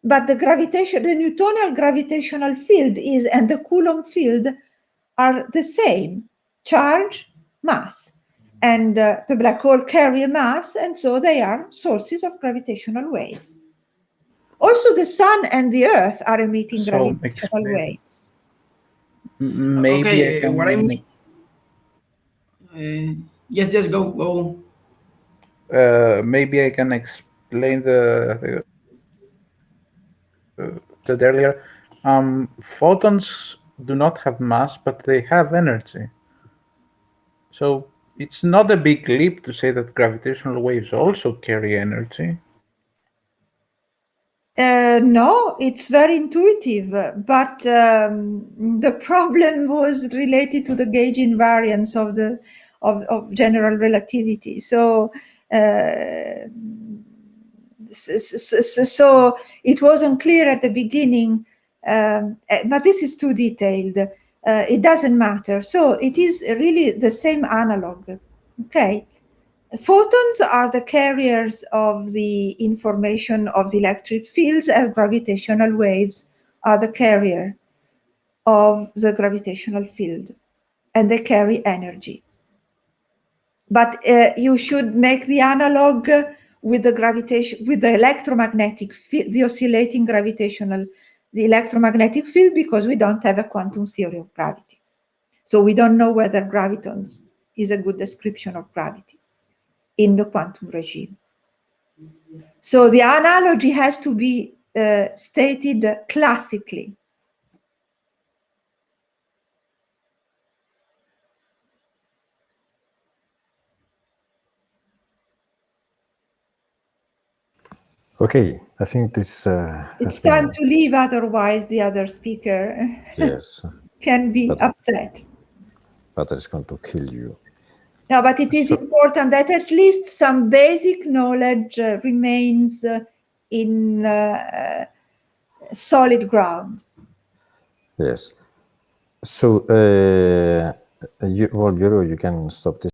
But the Newtonian gravitational field and the Coulomb field are the same, charge, mass. And the black hole carry a mass, and so they are sources of gravitational waves. Also, the sun and the earth are emitting gravitational waves. Maybe okay, I can what I mean, yes, just go. Maybe I can explain the said earlier. Photons do not have mass, but they have energy. So it's not a big leap to say that gravitational waves also carry energy. No, it's very intuitive, but the problem was related to the gauge invariance of general relativity. So it wasn't clear at the beginning, but this is too detailed. It doesn't matter. So it is really the same analog. Okay. Photons are the carriers of the information of the electric fields, as gravitational waves are the carrier of the gravitational field, and they carry energy. But you should make the analog with the electromagnetic field, the oscillating the electromagnetic field, because we don't have a quantum theory of gravity. So we don't know whether gravitons is a good description of gravity in the quantum regime. So the analogy has to be stated classically. Okay, I think this. It's time to leave, otherwise the other speaker can be upset. But it's going to kill you. No, but it is important that at least some basic knowledge remains in solid ground. Yes. So, you can stop this.